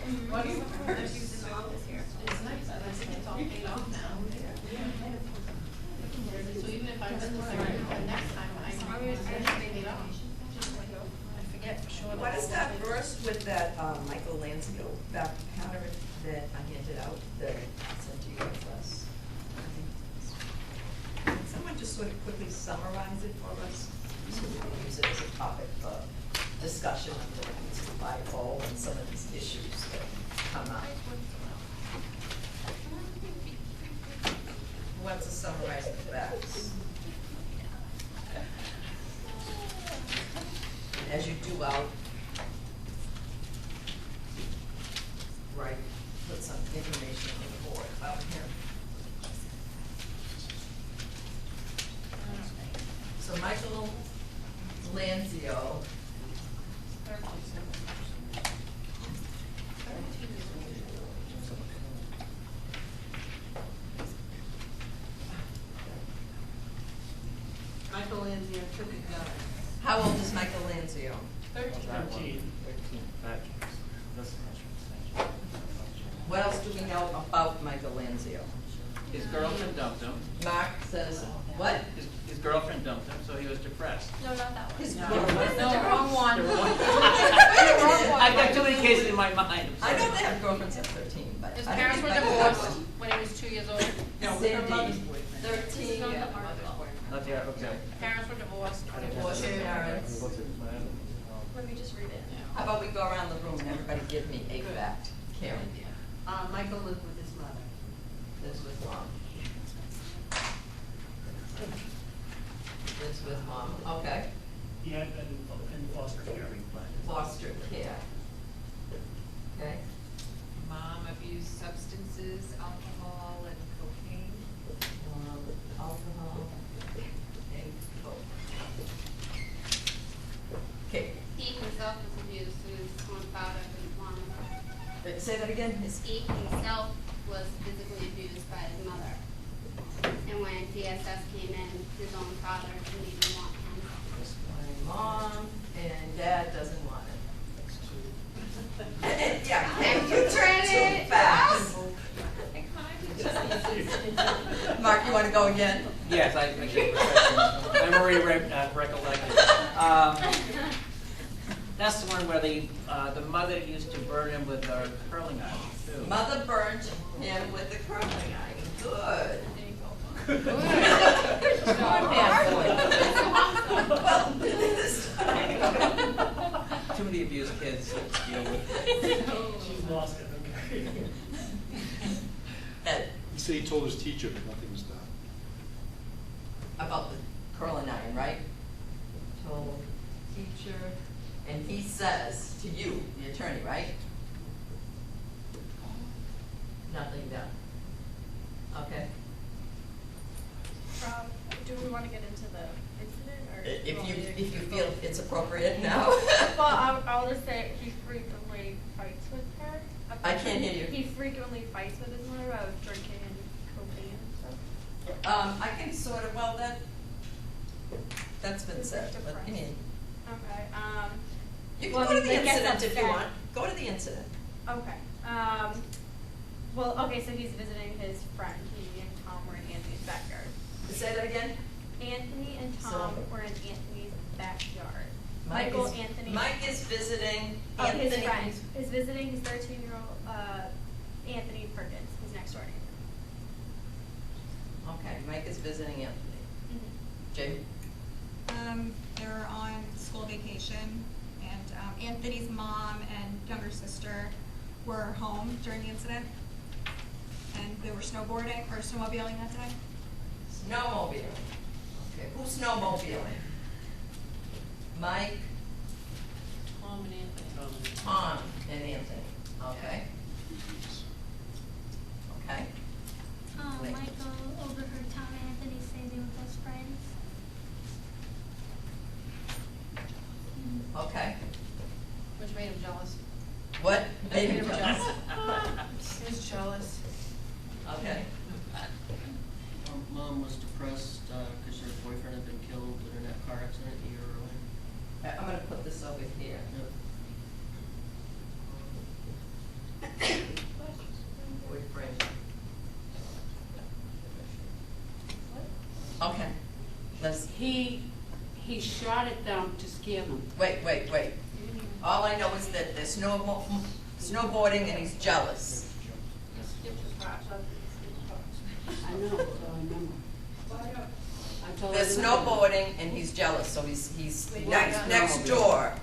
What do you? She was in the office here. It's nice, I think it's all paid off now. So even if I miss the next time, I paid it off. I forget for sure. What is that verse with that Michael Lanzio, that pattern that I handed out that I sent to you guys? Can someone just sort of quickly summarize it for us? So we can use it as a topic for discussion under the Bible and some of these issues that come up. Who wants to summarize the facts? As you do out, right, put some information on the board out here. So Michael Lanzio. Michael Lanzio took a gun. How old is Michael Lanzio? 13. What else do we know about Michael Lanzio? His girlfriend dumped him. Mark says, what? His girlfriend dumped him, so he was depressed. No, not that one. His No. girlfriend? No, wrong one. Wait a minute. I've got too many cases in my mind. I know they have girlfriends at 13, but. His I don't parents think were Michael- divorced when he was 2 years old. No, Her Sandy, mother's boyfriend. 13, Yeah, her mother's boyfriend. Not yet, okay. Parents were divorced. divorced parents. Let me just read it. How about we go around the room and everybody give me a fact? Karen, Michael lived with his mother. lives with mom. Lives with mom, okay. He had been in foster care. Foster care. Okay, Mom abused substances, alcohol, and cocaine. alcohol and coke. Okay, He himself was abused, so his own father didn't want him. say that again, Miss. He himself was physically abused by his mother. And when DSS came in, his own father didn't even want him. My mom and dad doesn't want it. And, yeah, And you you took tried two it. facts. I Mark, you wanna go again? Yes, I get refreshing. Memory recollected. That's the one where the mother used to burn him with her curling iron, too. Mother burnt him with the curling iron. Good. Good. Good, well, this time. Too many abused kids to deal with. She's lost it, okay. Ed, He said he told his teacher that nothing was done. about the curling iron, right? Told teacher, and he says to you, the attorney, right? Nothing done. Okay. Do we want to get into the incident, or? If you feel it's appropriate now. Well, I'll just say he frequently fights with her. I can't hear you. He frequently fights with his mother about drinking and cocaine and stuff. I can sort of, well, that's been said, but you mean, Okay, you can Well, go to the I guess incident that's if you fair. want. Go to the incident. okay, well, okay, so he's visiting his friend, he and Tom were in Anthony's backyard. Say that again? Anthony and Tom So- were in Anthony's backyard. Mike Michael, is- Anthony. Mike is visiting Oh, Anthony. his friend is visiting his 13-year-old, Anthony Perkins, his next door neighbor. Okay, Mike is visiting Anthony. Mm-hmm. Jamie? They're on school vacation, and Anthony's mom and younger sister were home during the incident, and they were snowboarding or snowmobiling that day. Snowmobiling. Okay, who's snowmobiling? Mike, Tom and Anthony. Tom, and Anthony. Okay. Okay. Wait. Michael overheard Tom and Anthony say they were best friends. Okay. Which made him jealous. What? Made him Baby jealous. jealous. He was jealous. Okay. Mom was depressed because her boyfriend had been killed in a car accident a year earlier. I'm gonna put this over here. Does, He shot at them to scare them. wait. All I know is that there's snowboarding and he's jealous. I know, so I remember. I told There's him- snowboarding and he's jealous, so he's next door.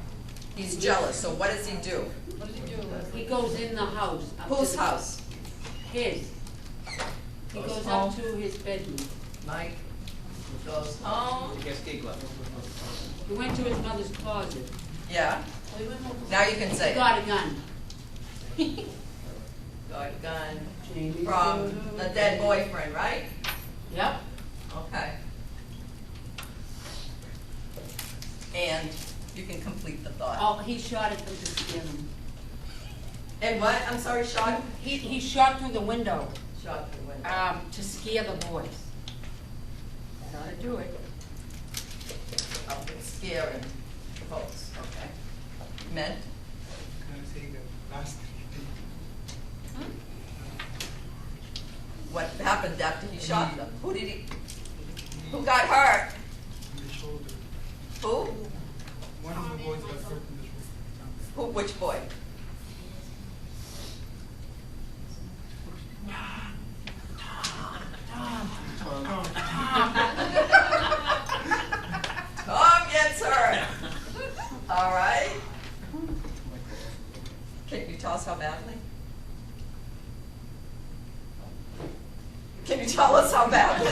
He's jealous, so what does he do? What does he do? He goes in the house. up to Whose the- house? His. He Goes goes home. up to his bedroom. Mike goes home. He gets giggler. He went to his mother's closet. Yeah, Well, he went home. now you can He say it. got a gun. Got a gun Jamie from Dodo. the dead boyfriend, right? Yep. Okay. And you can complete the thought. Oh, he shot at them to scare them. And what? I'm sorry, shot? He shot through the window, Shot through the window. to scare the boys. That ought to do it. Up with scaring folks, okay. Men? What happened after he shot them? Who got hurt? In the shoulder. Who? One of the boys got hurt in the shoulder. Who, which boy? Tom gets hurt. All right. Can you tell us how badly? Can you tell us how badly?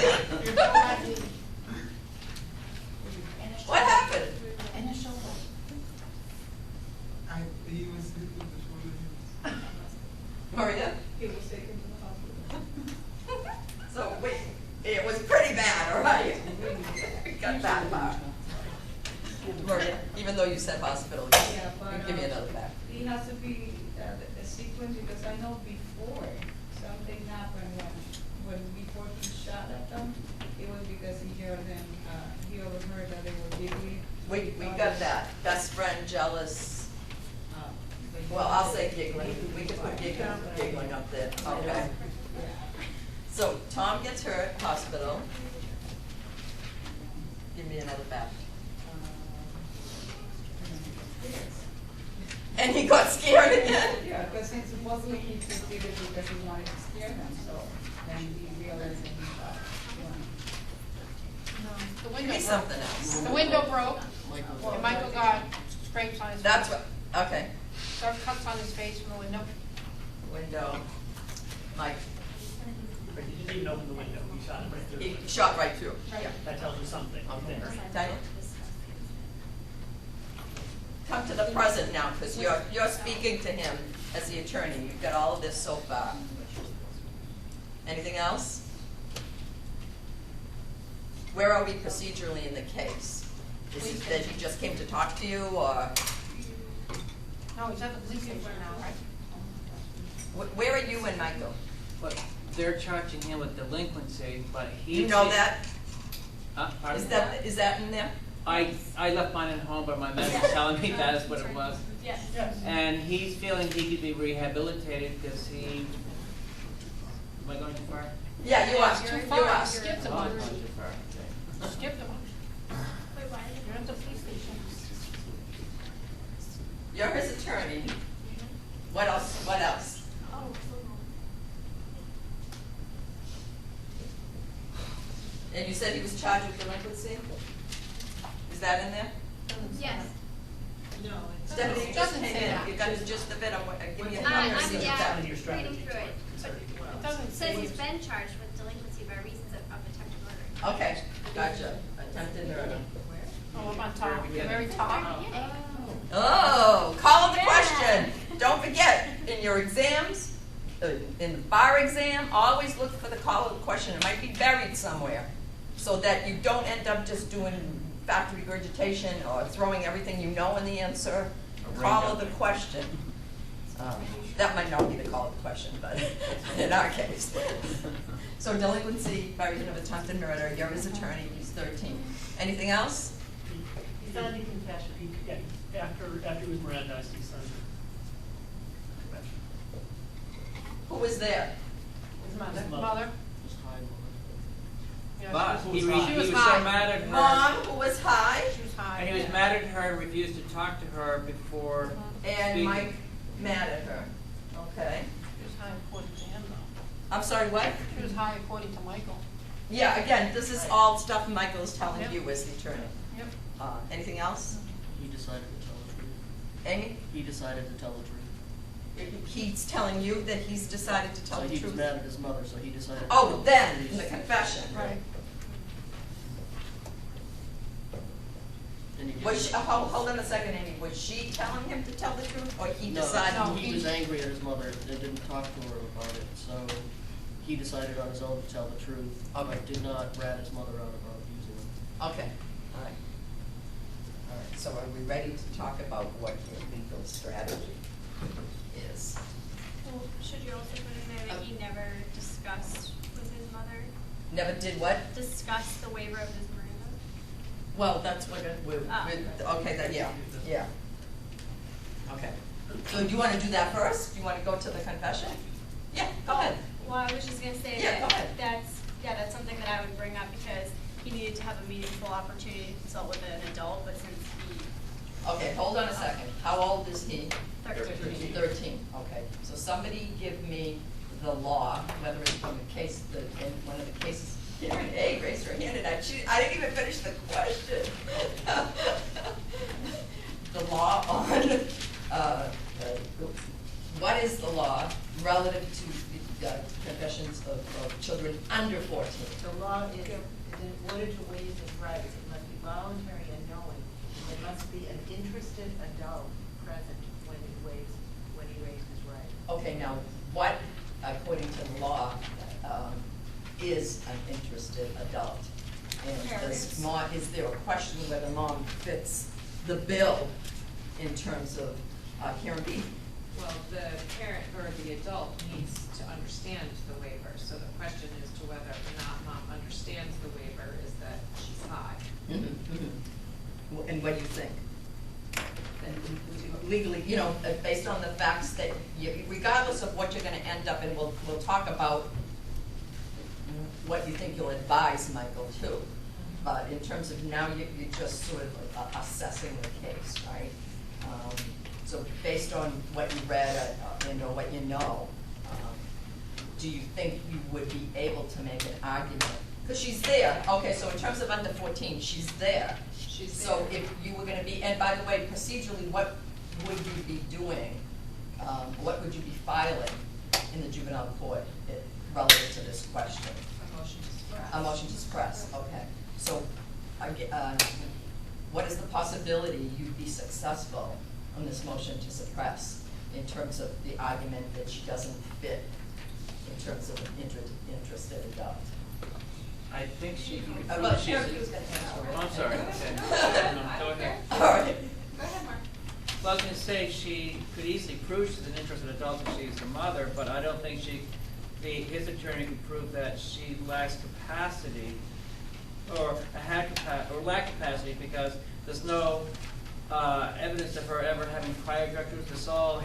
What happened? In his shoulder. He was hit with the shoulder. Maria? He was taken to the hospital. So, wait, it was pretty bad, all right? It got that far. Maria, even though you said hospital, Yeah, but, you give me another fact. It has to be a sequence because I know before something happened before he shot at them, it was because he heard them, he overheard that they were giggling. We got that. Best friend, jealous. Well, I'll say giggling. We could put giggling up there. Okay. So Tom gets hurt, hospital. Give me another fact. And he got scared again. Yeah, because it's supposedly he just did it because he wanted to scare them, so then he realized that he thought, The Give window me broke. something else. The window broke, and Michael got scrapes on his face. That's what, okay. Got cuts on his face from the window. Window. Mike, But he didn't even open the window, he shot it right through. he shot right through. Right. That tells you something, there. Diane? Come to the present now, because you're speaking to him as the attorney. You've got all of this so far. Anything else? Where are we procedurally in the case? Is it that he just came to talk to you, or No, he's at the police station now, right? where are you and Michael? But they're charging him with delinquency, but he. You know that? Pardon? Is that in there? I left mine at home, but my man was telling me that is what it was. Yes. Yes. And he's feeling he could be rehabilitated because he, am I going too far? Yeah, you are. Too You far. are. Skipped a Oh, I'm bunch. going too far, okay. Skipped a bunch. Wait, why did You're at the police station. You're his attorney. What else? What else? Oh, And you said he was charged with delinquency? Is that in there? Yes. Stephanie, you just Doesn't came say in. that. You got the gist of it. Give me a I'm, number. see what's yeah, happening in your reading strategy. through it. It doesn't It say. says he's been charged with delinquency by reasons of attempted murder. Okay, gotcha. Attempted murder. Oh, I'm on top, the very top. Oh, call of the question. Don't forget, in your exams, in the bar exam, always look for the call of the question. It might be buried somewhere, so that you don't end up just doing fact regurgitation or throwing everything you know in the answer. Call of the question. That might not be the call of the question, but in our case. So delinquency by reason of attempted murder, you're his attorney, he's 13. Anything else? He signed a confession. Yeah, after he was Mirandized, he signed a confession. Who was there? His mother. His mother. Mother. Just hide one. Yeah, But she he, was re- high. he She was was so high. mad at her. Mom, who was high, She was high. And he was yeah. mad at her and refused to talk to her before and speaking. Mike mad at her. Okay. She was high according to him though. I'm sorry, what? She was high according to Michael. Yeah, again, this is Right. all stuff Michael's telling Yep. you as the attorney. Yep. Anything else? He decided to tell the truth. Amy? He decided to tell the truth. He's telling you that he's decided to tell So the he truth? was mad at his mother, so he decided to Oh, tell then, the in the truth. confession. Right. And he did Was it. she, hold on a second, Amy, was she telling him to tell the truth, or he No, decided? No, he was angry at his mother and didn't talk to her about it, so he decided on his own to tell the truth. Okay. But did not rat his mother out about abusing him. Okay, all right. All right, so are we ready to talk about what your legal strategy is? Well, should you also put in there that he never discussed with his mother, Never did what? discuss the waiver of his Miranda? Well, that's what, Ah. okay, that, yeah. Okay. So do you wanna do that first? Do you wanna go to the confession? Yeah, go ahead. Well, I was just gonna say Yeah, go ahead. that's something that I would bring up because he needed to have a meaningful opportunity to consult with an adult, but since he, Okay, hold on a second. How old is he? 13. 13, okay. So somebody give me the law, whether it's from the case, in one of the cases. Karen A. raised her hand and I didn't even finish the question. The law on, what is the law relative to confessions of children under 14? The law is, in order to waive his rights, it must be voluntary and knowing. It must be an interested adult present when he waives his rights. Okay, now, what, according to the law, is an interested adult? And does Parents. mom, is there a question whether mom fits the bill in terms of, Karen B? Well, the parent or the adult needs to understand the waiver, so the question is to whether or not mom understands the waiver is that she's high. And what do you think? And legally, you know, based on the facts that, regardless of what you're gonna end up in, we'll talk about what you think you'll advise Michael too. But in terms of now, you're just sort of assessing the case, right? So based on what you read, and or what you know, do you think you would be able to make an argument? Because she's there, okay, so in terms of under 14, she's there. She's So there. if you were gonna be, and by the way, procedurally, what would you be doing? What would you be filing in the juvenile court relative to this question? A motion to suppress. A motion to suppress, okay. So, what is the possibility you'd be successful on this motion to suppress in terms of the argument that she doesn't fit in terms of an interested adult? I think she can Well, prove she's. Eric, he was gonna answer it. Oh, I'm sorry, okay. No, go ahead. All right. Go ahead, Mark. Well, I was gonna say, she could easily prove she's an interested adult if she's the mother, but I don't think his attorney could prove that she lacks capacity, or lack capacity, because there's no, evidence of her ever having prior drug use. It's all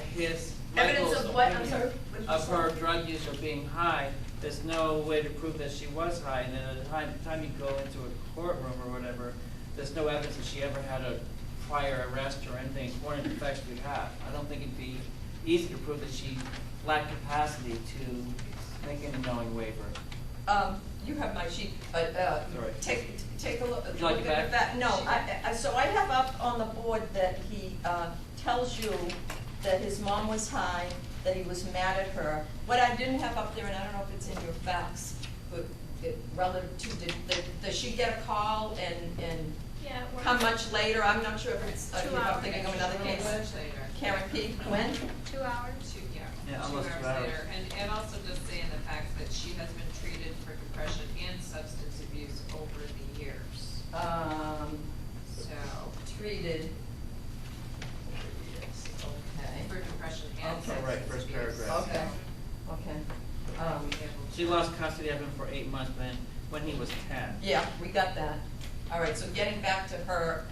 Evidence Michael's of what? I'm opinion sorry? What did you of say? her drug use or being high. There's no way to prove that she was high, and then at the time you go into a courtroom or whatever, there's no evidence that she ever had a prior arrest or anything, according to the facts we have. I don't think it'd be easy to prove that she lacked capacity to make an knowing waiver. You have my sheet, but, Sorry. take a look. Would you like it look at back? that. No, so I have up on the board that he, tells you that his mom was high, that he was mad at her. What I didn't have up there, and I don't know if it's in your facts, but relative to, does she get a call and Yeah, we're- how much later? I'm not sure if it's, 2 if I'm hours. thinking of another case. Much later. Karen P., when? 2 hours. Yeah, Two almost 2 hours hours. later, and also just saying the fact that she has been treated for depression and substance abuse over the years. So, Treated. Okay. for depression and Okay. substance Right, first abuse. paragraph. Okay, okay. She lost custody of him for 8 months when he was 10. Yeah, we got that. All right, so getting back to her,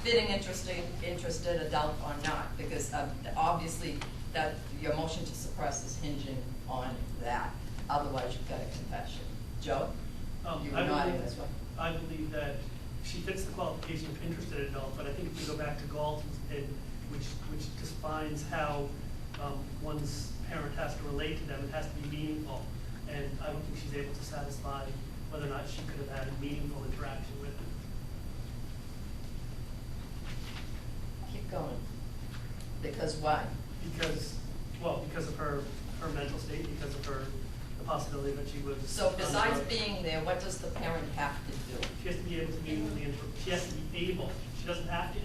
fitting interested adult or not, because obviously that your motion to suppress is hinging on that. Otherwise, you've got a confession. Joe? You're I nodding believe- as well. I believe that she fits the qualification of interested adult, but I think if we go back to Galt, which defines how one's parent has to relate to them, it has to be meaningful. And I don't think she's able to satisfy whether or not she could have had a meaningful interaction with them. Keep going. Because why? Because of her mental state, because of the possibility that she was. So besides being there, what does the parent have to do? She has to be able to she has to be able, she doesn't have to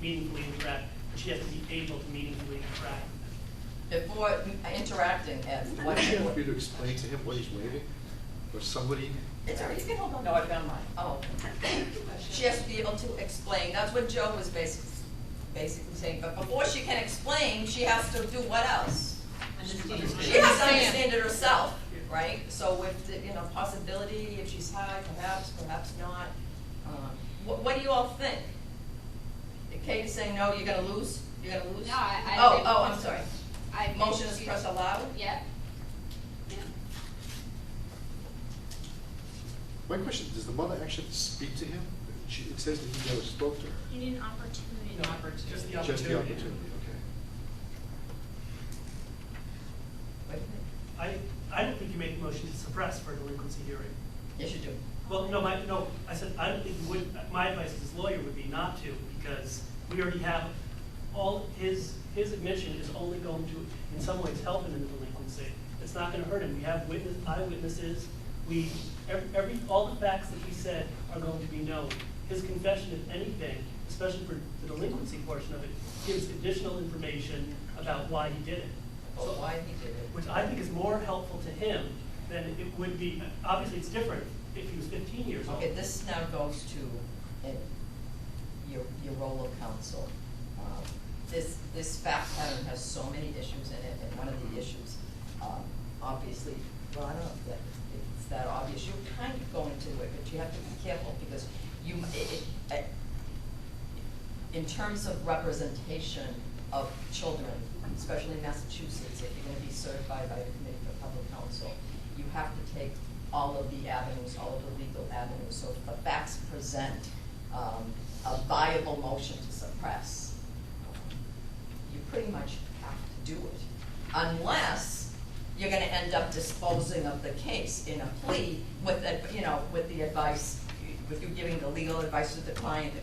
meaningfully interact, but she has to be able to meaningfully interact with them. Before interacting, Ed, what? Does she have to explain to him what he's waiving? Or somebody? It's all right, you can hold on. No, I found mine. Oh, she has to be able to explain, that's what Joe was basically saying, but before she can explain, she has to do what else? She has to understand it herself, right? So with the, possibility, if she's high, perhaps not. What do you all think? Kate is saying, no, you're gonna lose? You're gonna lose? No, I Oh, think- I'm sorry. I think Motion is she- press allowed? Yep. Yep. My question, does the mother actually have to speak to him? It says that he never spoke to her. You need an opportunity. No, just the opportunity. Just the opportunity, okay. What do you think? I don't think you make a motion to suppress for a delinquency hearing. Yes, you do. Well, no, I said, I don't think you would, my advice as his lawyer would be not to, because we already have, all his admission is only going to, in some ways, help him in the delinquency. It's not gonna hurt him. We have eyewitnesses, all the facts that he said are going to be known. His confession, if anything, especially for the delinquency portion of it, gives additional information about why he did it. Or why he did it. Which I think is more helpful to him than it would be, obviously it's different if he was 15 years old. Okay, this now goes to your role of counsel. This fact pattern has so many issues in it, and one of the issues, obviously, well, I don't know if it's that obvious. You kind of go into it, but you have to be careful because in terms of representation of children, especially in Massachusetts, if you're going to be certified by the Committee for Public Counsel, you have to take all of the avenues, all of the legal avenues. So if the facts present a viable motion to suppress, you pretty much have to do it, unless you're going to end up disposing of the case in a plea with the advice, with you giving the legal advice to the client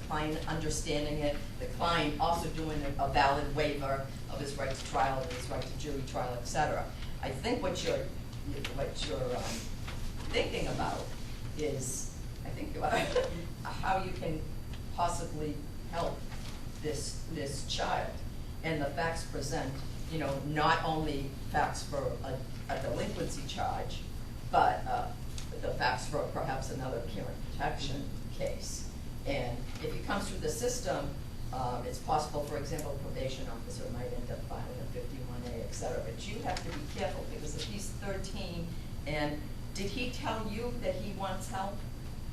understanding it, the client also doing a valid waiver of his right to trial, his right to jury trial, etc. I think what you're thinking about is, how you can possibly help this child. And the facts present, not only facts for a delinquency charge, but the facts for perhaps another parent protection case. And if it comes through the system, it's possible, for example, a probation officer might end up filing a 51A, et cetera. But you have to be careful because if he's 13, and did he tell you that he wants help?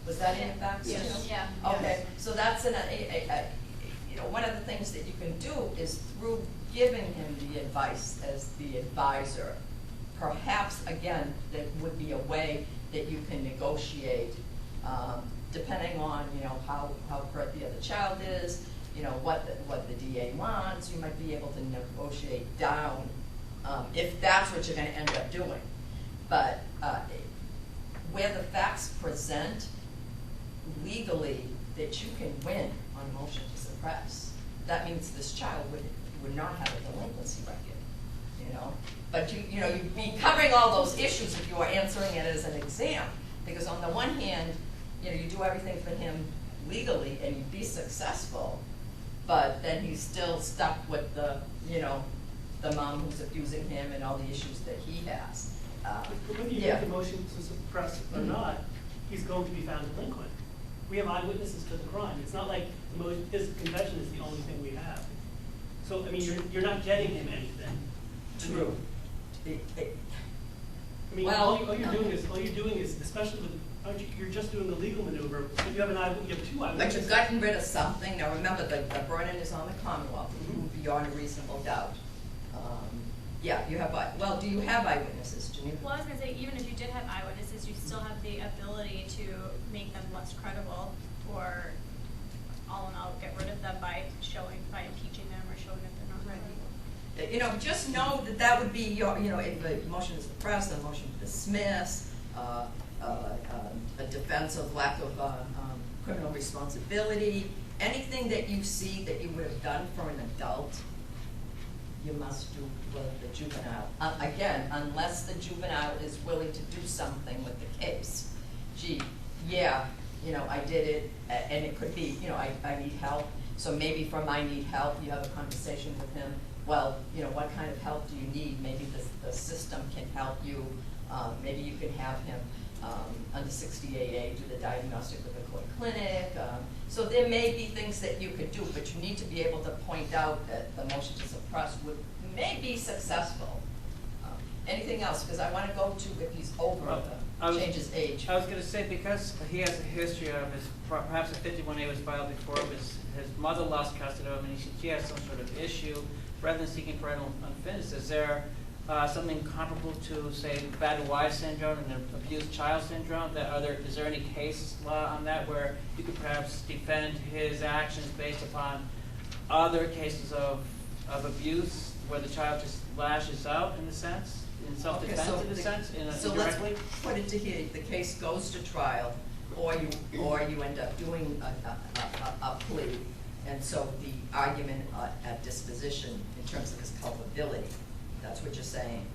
Was that in the facts too? Yes. Yeah. Okay, so that's one of the things that you can do is through giving him the advice as the advisor, perhaps, again, that would be a way that you can negotiate, depending on, how hurt the other child is, what the DA wants, you might be able to negotiate down, if that's what you're gonna end up doing. But where the facts present legally that you can win on motion to suppress, that means this child would not have a delinquency record, But you'd be covering all those issues if you were answering it as an exam. Because on the one hand, you do everything for him legally and you'd be successful, but then he's still stuck with the mom who's abusing him and all the issues that he has. Whether you make a motion to suppress or not, he's going to be found delinquent. We have eyewitnesses to the crime. It's not like his confession is the only thing we have. So, you're not getting him anything. True. All you're doing is, especially with, you're just doing the legal maneuver, but you have two eyewitnesses. But you've gotten rid of something. Now remember, the burden is on the Commonwealth to prove beyond a reasonable doubt. Yeah, you have, well, do you have eyewitnesses, Janine? Well, I was gonna say, even if you did have eyewitnesses, you still have the ability to make them less credible, or all in all, get rid of them by impeaching them or showing that they're not credible. You know, just know that that would be your, you know, if a motion to suppress, a motion to dismiss, a defense of lack of criminal responsibility, anything that you see that you would have done for an adult, you must do with the juvenile. Again, unless the juvenile is willing to do something with the case. Gee, yeah, you know, I did it, and it could be, you know, I need help. So maybe from I need help, you have a conversation with him. Well, you know, what kind of help do you need? Maybe the system can help you. Maybe you can have him under 60AA do the diagnostic with the court clinic. So there may be things that you could do, but you need to be able to point out that the motion to suppress may be successful. Anything else? Because I want to go to if he's over, change his age. I was going to say, because he has a history of perhaps a 51A was filed before his mother lost custody of him, and she has some sort of issue. Rather than seeking parental unfitness, is there something comparable to, say, battered wife syndrome and abused child syndrome? Is there any case law on that where you could perhaps defend his actions based upon other cases of abuse where the child just lashes out in a sense, in self-defense in a sense, so indirectly? let's put it to here: the case goes to trial, or you end up doing a plea, and so the argument at disposition in terms of his culpability. That's what you're saying,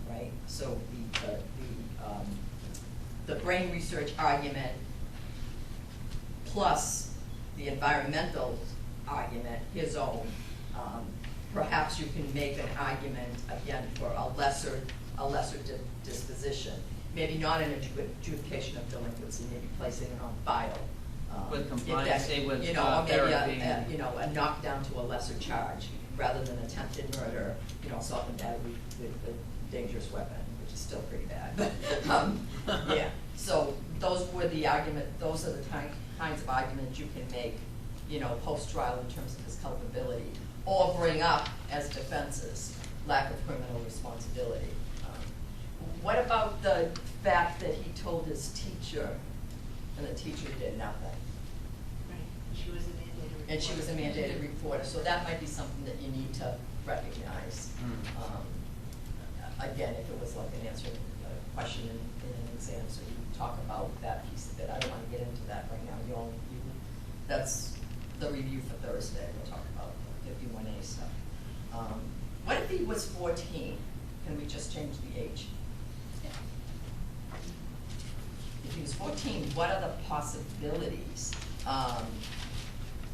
right? So the brain research argument plus the environmental argument, his own, perhaps you can make an argument again for a lesser disposition. Maybe not an adjudication of delinquency, maybe placing it on file. With compliance, say with you know, or maybe therapy. you know, a knockdown to a lesser charge rather than attempted murder, you know, assault and battery with a dangerous weapon, which is still pretty bad. But yeah, so those are the kinds of arguments you can make, you know, post-trial in terms of his culpability, or bring up as defenses, lack of criminal responsibility. What about the fact that he told his teacher, and the teacher did nothing? She was a mandated reporter. And she was a mandated reporter, so that might be something that you need to recognize. Again, if it was like an answer, a question in an exam, so you talk about that piece of it. I don't want to get into that right now. That's the review for Thursday. We'll talk about the 51A stuff. What if he was 14? Can we just change the age? If he was 14, what are the possibilities?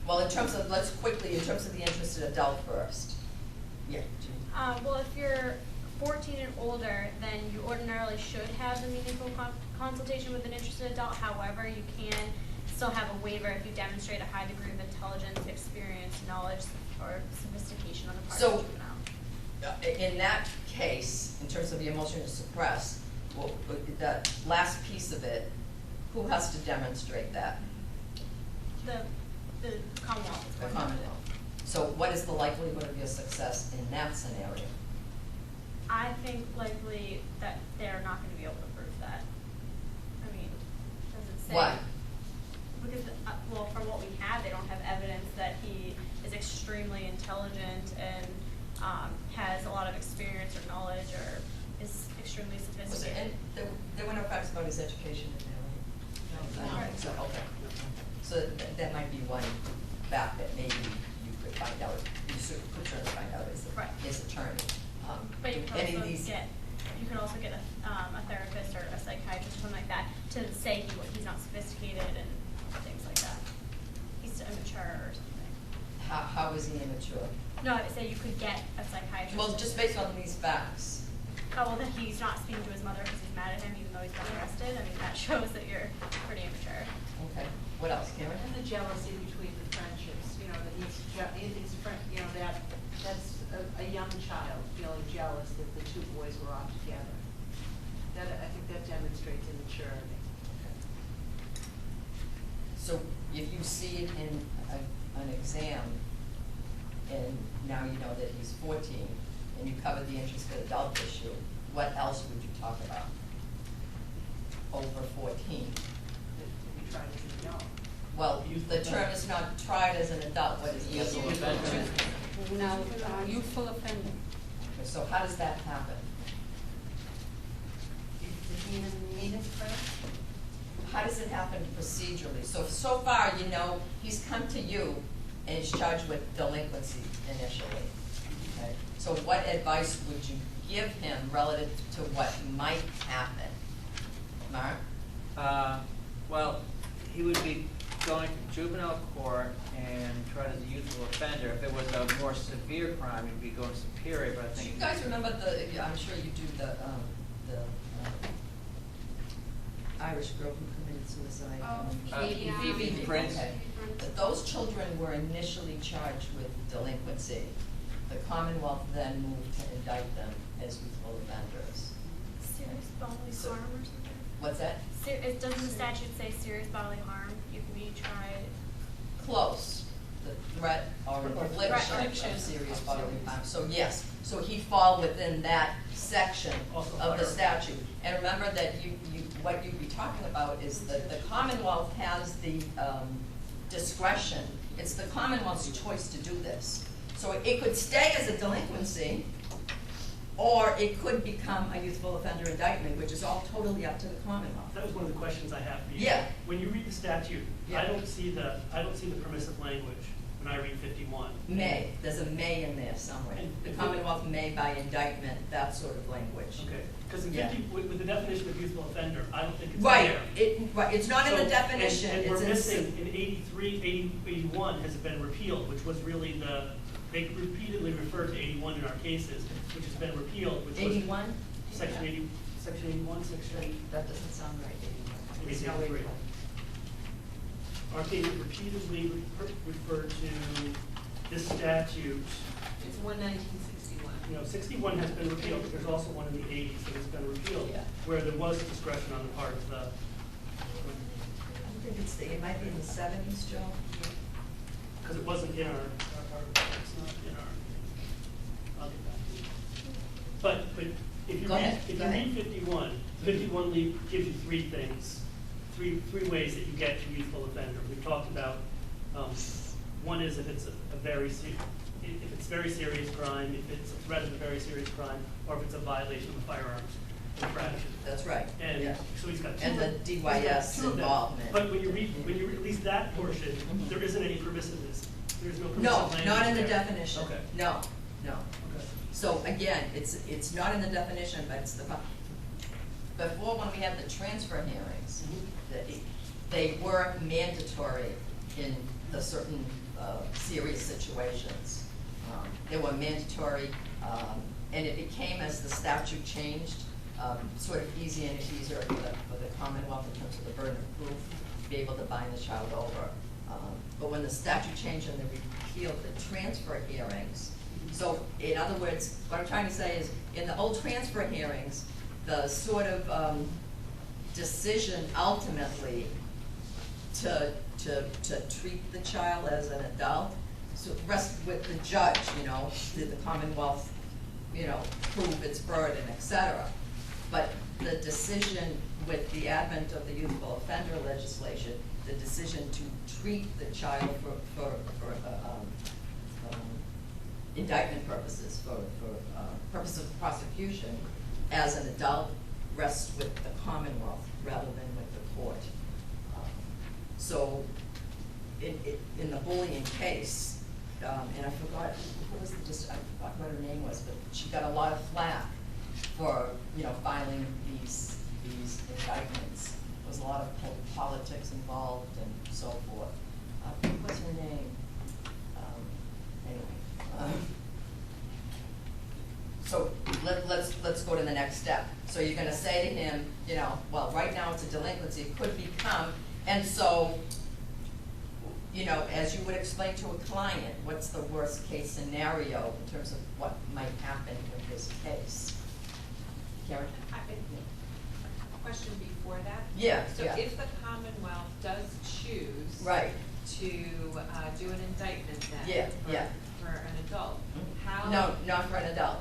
Well, in terms of, in terms of the interested adult first. Yeah. Well, if you're 14 and older, then you ordinarily should have a meaningful consultation with an interested adult. However, you can still have a waiver if you demonstrate a high degree of intelligence, experience, knowledge, or sophistication on the part of the juvenile. In that case, in terms of the emotion to suppress, well, the last piece of it, who has to demonstrate that? The Commonwealth. The Commonwealth. So what is the likelihood of your success in that scenario? I think likely that they're not going to be able to prove that. I mean, does it say? Why? Because, well, from what we have, they don't have evidence that he is extremely intelligent and has a lot of experience or knowledge or is extremely sophisticated. And there were no facts about his education in there, right? No. I don't think so. Okay. So that might be one fact that maybe you could find out, you could certainly find out as his attorney. But you can also get a therapist or a psychiatrist or something like that to say he's not sophisticated and things like that. He's immature or something. How is he immature? No, I would say you could get a psychiatrist. Well, just based on these facts. Oh, well, that he's not speaking to his mother because he's mad at him even though he's been arrested. I mean, that shows that you're pretty immature. Okay. What else, Karen? And the jealousy between the friendships, you know, that his friend, you know, that's a young child feeling jealous that the two boys were off together. I think that demonstrates immaturity. Okay. So if you see it in an exam, and now you know that he's 14, and you covered the interested adult issue, what else would you talk about? Over 14. We tried as an adult. Well, the term is not tried as an adult, what is the Youthful other offender. Now, youthful offender. So how does that happen? Did he even mean it, Fred? How does it happen procedurally? So far, you know, he's come to you and he's charged with delinquency initially. Okay? So what advice would you give him relative to what might happen? Mark? Well, he would be going to juvenile court and tried as a youthful offender. If it was a more severe crime, he'd be going superior, but I Do think. you guys remember I'm sure you do, the Irish girl who committed suicide? Phoebe. Prince. Okay. But those children were initially charged with delinquency. The Commonwealth then moved to indict them as youthful offenders. Serious bodily So- harm or something? What's that? Doesn't the statute say serious bodily harm? You can be tried. Close. The threat or infliction Infliction. of serious bodily harm. So yes, so he'd fall within that section Also of the firearm. statute. And remember that what you'd be talking about is that the Commonwealth has the discretion. It's the Commonwealth's choice to do this. So it could stay as a delinquency, or it could become a youthful offender indictment, which is all totally up to the Commonwealth. That was one of the questions I have for you. Yeah. When you read the statute, Yeah. I don't see the permissive language when I read 51. May, there's a may in there somewhere. The Commonwealth may by indictment, that sort of language. Okay, because in Yeah. 50, with the definition of youthful offender, I don't think it's Right, there. right, it's not in the So- definition. And we're It's in missing, in 83, 81 has been repealed, which was really they repeatedly refer to 81 in our cases, which has been repealed, which was. 81? Section 80, section 81, section. That doesn't sound right, 81. Maybe It's no 83. 81. Aren't they repeatedly referred to this statute? It's 1961. You know, 61 has been repealed, but there's also one in the 80s that has been repealed, Yeah. where there was discretion on the part of the, I think it might be in the 70s, Joe. because it wasn't in our it's not in our other document. But if you Go read, ahead, if go you ahead. read 51 gives you three things, three ways that you get to youthful offender. We've talked about, one is if it's if it's very serious crime, if it's a threat of a very serious crime, or if it's a violation of a firearms infraction. That's right. And Yeah. so he's got two. And the he's got DYS two of them. involvement. But when you read at least that portion, there isn't any permissiveness. There's no permissive No, language not in the there. definition. Okay. No. Okay. So again, it's not in the definition, but it's before when we had the transfer hearings, they were mandatory in the certain serious situations. They were mandatory, and it became, as the statute changed, sort of easier and easier for the Commonwealth in terms of the burden of proof to be able to bind the child over. But when the statute changed and they repealed the transfer hearings, so in other words, what I'm trying to say is, in the old transfer hearings, the sort of decision ultimately to treat the child as an adult, so rest with the judge, did the Commonwealth, prove its burden, et cetera. But the decision with the advent of the youthful offender legislation, the decision to treat the child for indictment purposes, for purposes of prosecution as an adult rests with the Commonwealth rather than with the court. So in the bullying case, and I forgot, I forgot what her name was, but she got a lot of flack for, filing these indictments. There was a lot of politics involved and so forth. What's her name? Anyway. So let's go to the next step. So you're gonna say to him, well, right now it's a delinquency, it could become, and so, as you would explain to a client, what's the worst case scenario in terms of what might happen with this case? Karen? A question before that? Yeah, So yeah. if the Commonwealth does choose Right. to do an indictment then Yeah, yeah. for an adult, how? No, not for an adult.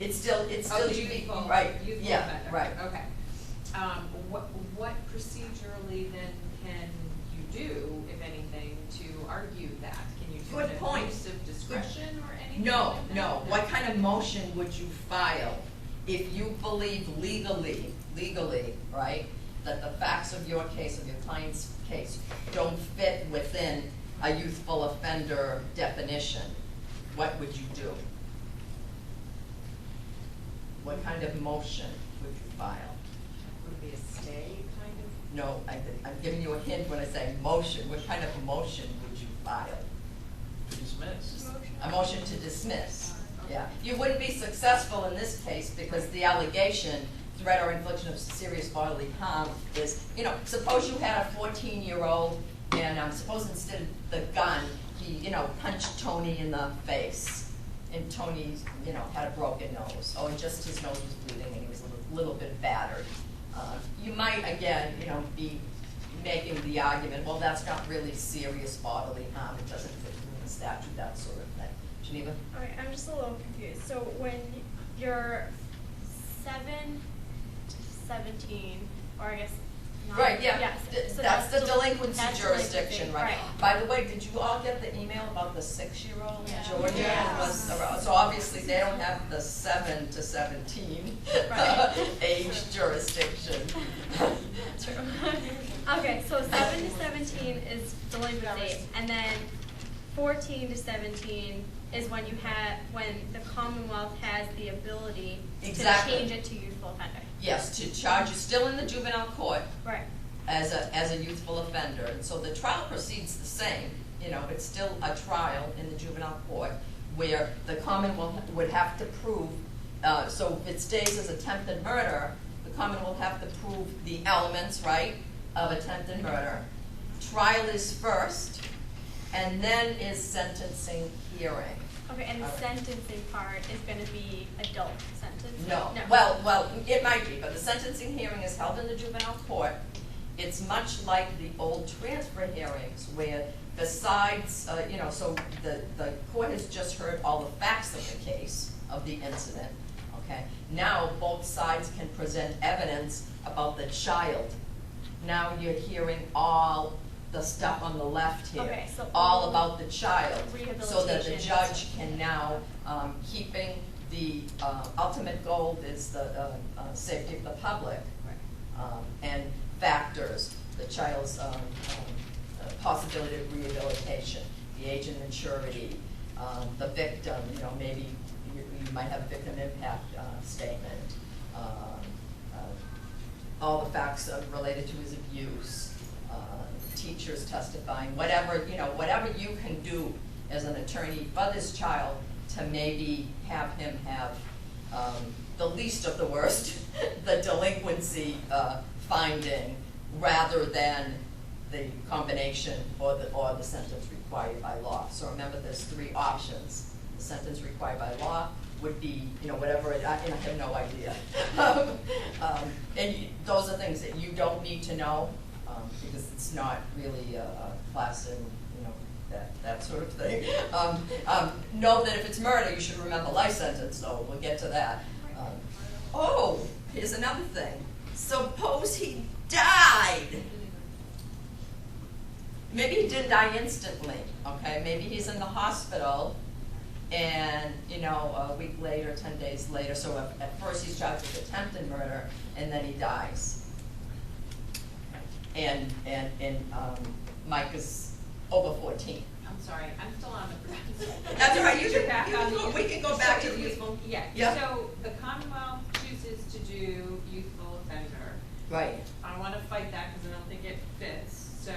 It's still Oh, the juvenile, youthful, right, youthful yeah, offender. right. Okay. What procedurally then can you do, if anything, to argue that? Can you do Good an point. abuse of discretion or anything No, like that? no, what kind of motion would you file if you believe legally, right, that the facts of your case, of your client's case, don't fit within a youthful offender definition? What would you do? What kind of motion would you file? Would it be a stay kind of? No, I'm giving you a hint when I say motion. What kind of motion would you file? To dismiss. A motion to dismiss. Yeah. You wouldn't be successful in this case because the allegation, threat or infliction of serious bodily harm is, suppose you had a 14-year-old and suppose instead of the gun, he, punched Tony in the face. And Tony, had a broken nose, or just his nose was bleeding and he was a little bit battered. You might, again, be making the argument, well, that's not really serious bodily harm, it doesn't fit in the statute, that sort of thing. Geneva? Okay, I'm just a little confused. So when you're 7 to 17, or I guess not. Right, yeah. Yes. So That's the delinquency that's jurisdiction, delinquency, right? By the way, did you all get the email about the 6-year-old in Yeah. Georgia? Yes. So obviously they don't have the 7 to 17 Right. age jurisdiction. True. Okay, so 7 to 17 is delinquency, and then 14 to 17 is when when the Commonwealth has the ability Exactly. to change it to youthful offender. Yes, to charge you still in the juvenile court Right. as a youthful offender. And so the trial proceeds the same, it's still a trial in the juvenile court where the Commonwealth would have to prove, so if it stays as attempted murder, the Commonwealth will have to prove the elements, right, of attempted murder. Trial is first, and then is sentencing hearing. Okay, and the All right. sentencing part is going to be adult sentence? No, well, it might be, but the sentencing hearing is held in the juvenile court. It's much like the old transfer hearings where besides, so the court has just heard all the facts of the case, of the incident, okay? Now both sides can present evidence about the child. Now you're hearing all the stuff on the left here, Okay, so all about the child, so that the rehabilitation. judge can now, keeping the ultimate goal is the safety of the public, and factors, the child's possibility of rehabilitation, the age and maturity, the victim, maybe you might have a victim impact statement, all the facts related to his abuse, teachers testifying, whatever you can do as an attorney for this child to maybe have him have the least of the worst, the delinquency finding, rather than the combination or the sentence required by law. So remember, there's 3 options. The sentence required by law would be, whatever, I have no idea. And those are things that you don't need to know, because it's not really a class in, that sort of thing. Know that if it's murder, you should remember life sentence, though. We'll get to that. Here's another thing. Suppose he died. Maybe he didn't die instantly, okay? Maybe he's in the hospital and, a week later, 10 days later, so at first he's charged with attempted murder and then he dies. And Mike is over 14. I'm sorry, I'm still on the. That's all right, we can go back to So the if youthful. Yeah, Yeah. so the Commonwealth chooses to do youthful offender. Right. I want to fight that because I don't think it fits, so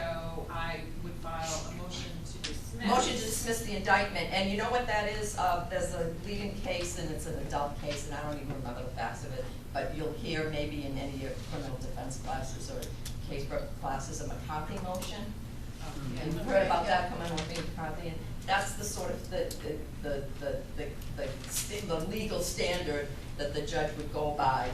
I would file a motion to dismiss. Motion to dismiss the indictment, and you know what that is? There's a leading case, and it's an adult case, and I don't even remember the facts of it, but you'll hear maybe in any of your criminal defense classes or case prep classes a McCarthy motion. Yeah. You've heard about that, come on, McCarthy, and that's the sort of the legal standard that the judge would go by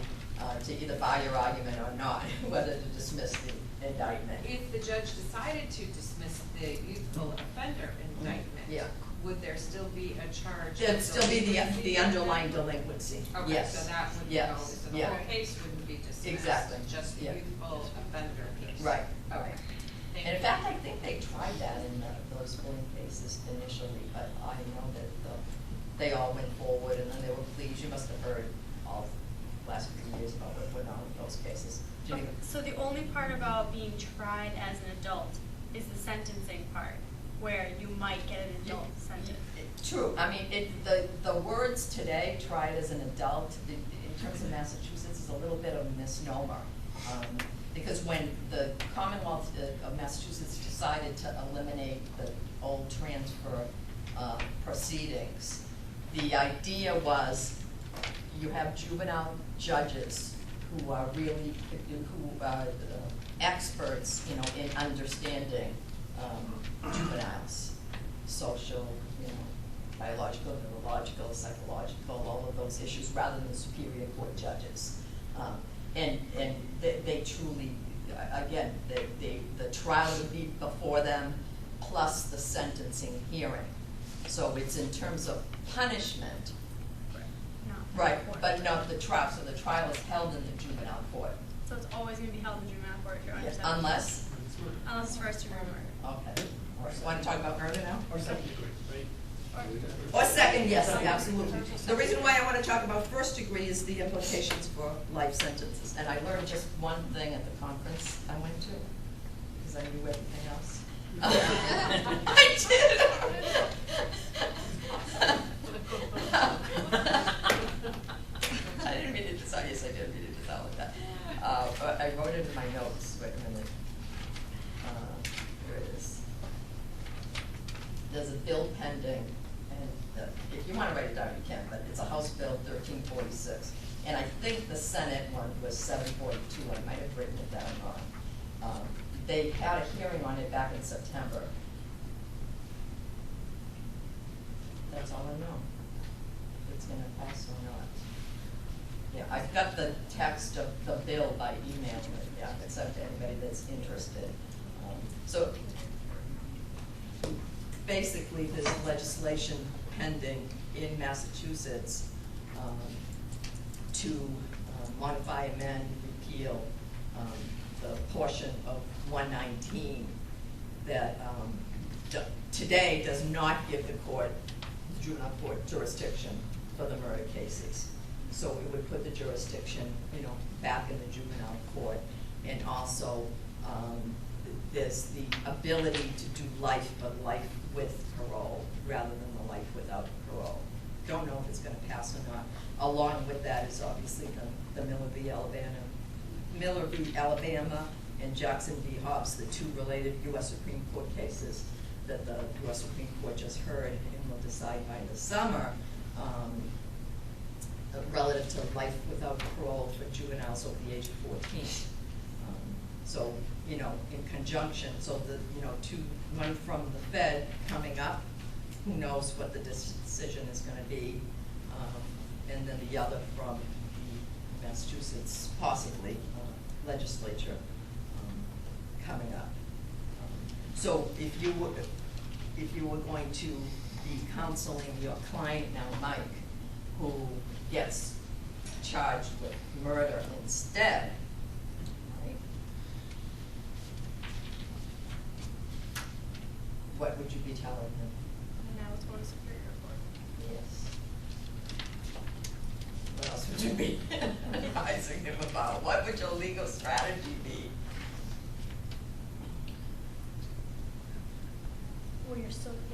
to either buy your argument or not, whether to dismiss the indictment. If the judge decided to dismiss the youthful offender indictment, Yeah. would there still be a charge? There'd still be the delinquency? underlying delinquency, Okay, yes. so that would Yes, go, so the yeah. whole case wouldn't be dismissed? Exactly, Just the yeah. youthful offender piece? Right. Okay. Thank And in you. fact, I think they tried that in those bullying cases initially, but I know that they all went forward and then they were pleased. You must have heard all the last few years about what went on in those cases. Geneva? So the only part about being tried as an adult is the sentencing part, where you might get an adult sentence. True, I mean, the words today, tried as an adult, in terms of Massachusetts, is a little bit of a misnomer. Because when the Commonwealth of Massachusetts decided to eliminate the old transfer proceedings, the idea was you have juvenile judges who are really, who are experts, you know, in understanding juveniles, social, you know, biological, neurological, psychological, all of those issues, rather than superior court judges. And they truly, again, the trial would be before them, plus the sentencing hearing. So it's in terms of punishment, right, but not the trial, so the trial is held in the juvenile court. So it's always gonna be held in juvenile court if you're under Yes, 17. unless, Unless it's first degree murder. okay, all right, want to talk about murder now? Or second degree, right? Or second, yes, absolutely. The reason why I want to talk about first degree is the implications for life sentences. And I learned just one thing at the conference I went to, because I knew everything else. I did. I didn't mean it to tell, yes, I did mean it to tell like that. But I wrote it in my notes, wait a minute. Here it is. There's a bill pending, and if you want to write it down, you can, but it's a House Bill 1346. And I think the Senate one was 742, I might have written it down wrong. They had a hearing on it back in September. That's all I know. If it's gonna pass or not. Yeah, I've got the text of the bill by email, yeah, it's up to anybody that's interested. So basically, there's legislation pending in Massachusetts to modify, amend, repeal the portion of 119 that today does not give the court, the juvenile court, jurisdiction for the murder cases. So it would put the jurisdiction, you know, back in the juvenile court, and also there's the ability to do life, but life with parole rather than the life without parole. Don't know if it's going to pass or not. Along with that is obviously the Miller v. Alabama and Jackson v. Hobbs, the two related U.S. Supreme Court cases that the U.S. Supreme Court just heard and will decide by the summer, relative to life without parole for juveniles over the age of 14. So, you know, in conjunction, so the, you know, one from the Fed coming up, who knows what the decision is going to be, and then the other from the Massachusetts, possibly, legislature coming up. So if you were going to be counseling your client now, Mike, who gets charged with murder instead, right? What would you be telling him? And now it's going to Superior Court. Yes. What else would you be advising him about? What would your legal strategy be? Well, you're still going to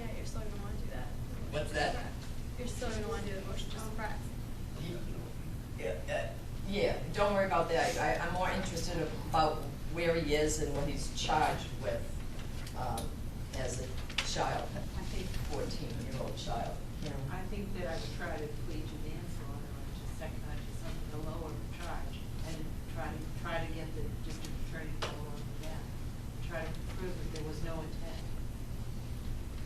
want to do that. What's that? You're still going to want to do the motion to suppress. Yeah, don't worry about that. I'm more interested about where he is and what he's charged with as a child, I think, 14-year-old child. You know? I think that I would try to plead to manslaughter or to something, a lower charge, and try to get the district attorney to go along with that. Try to prove that there was no intent.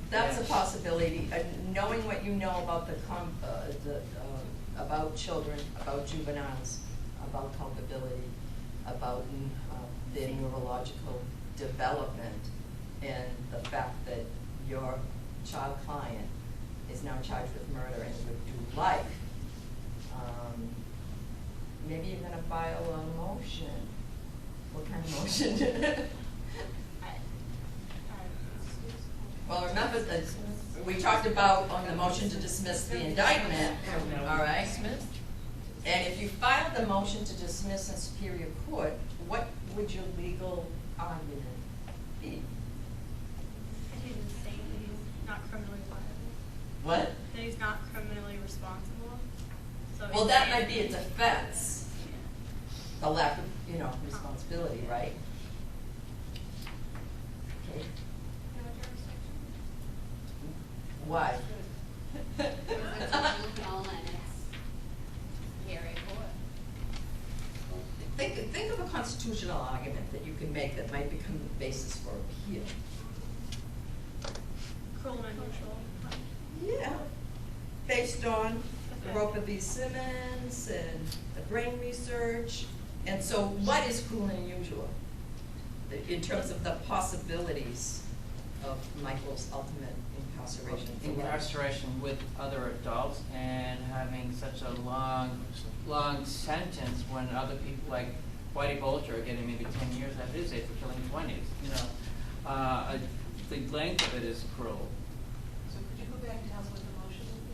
That's a possibility. Knowing what you know about about children, about juveniles, about culpability, about their neurological development, and the fact that your child client is now charged with murder and would do life, maybe you're gonna file a motion. What kind of motion? Well, remember that we talked about on the motion to dismiss the indictment, all right? And if you filed the motion to dismiss in Superior Court, what would your legal argument be? That he's insane, that he's not criminally liable. What? That he's not criminally responsible. So Well, he's that saying- might be a defense, the lack of, responsibility, right? Okay. Why? It's juvenile and it's very court. Think of a constitutional argument that you can make that might become the basis for appeal. Cruel and unusual. Yeah. Based on the Roper v. Simmons and the brain research. And so what is cruel and unusual in terms of the possibilities of Michael's ultimate incarceration? Incarceration with other adults and having such a long sentence when other people like Whitey Bulger are getting maybe 10 years at his age for killing 20s, the length of it is cruel. So could you go back and tell us what the motion would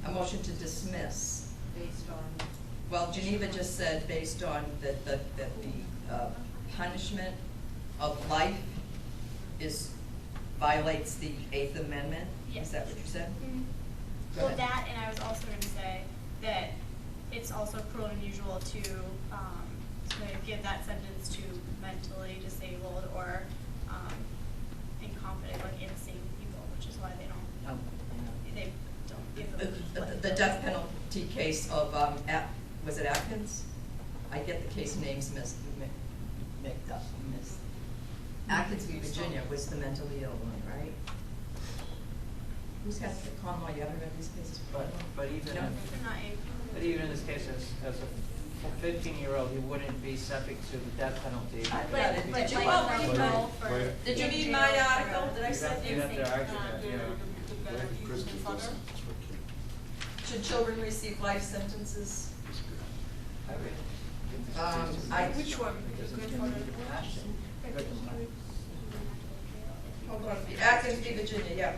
be? A motion to dismiss. Based on? Well, Geneva just said based on that the punishment of life violates the Eighth Amendment? Yes. Is that what you said? Mhm. Go Well, ahead. that, and I was also going to say that it's also cruel and unusual to give that sentence to mentally disabled or incompetent, like insane people, which is why they don't give them. The death penalty case of, was it Atkins? I get the case names mixed up. Atkins v. Virginia was the mentally ill one, right? Who's had the Conway, you ever read these cases? But even No. but even in this case, as a 15-year-old, he wouldn't be subject to the death penalty. Did you all read my, did you read my article? Did I send you? You'd have to argue that, yeah. Should children receive life sentences? Which one? Hold on, Atkins v. Virginia, yeah.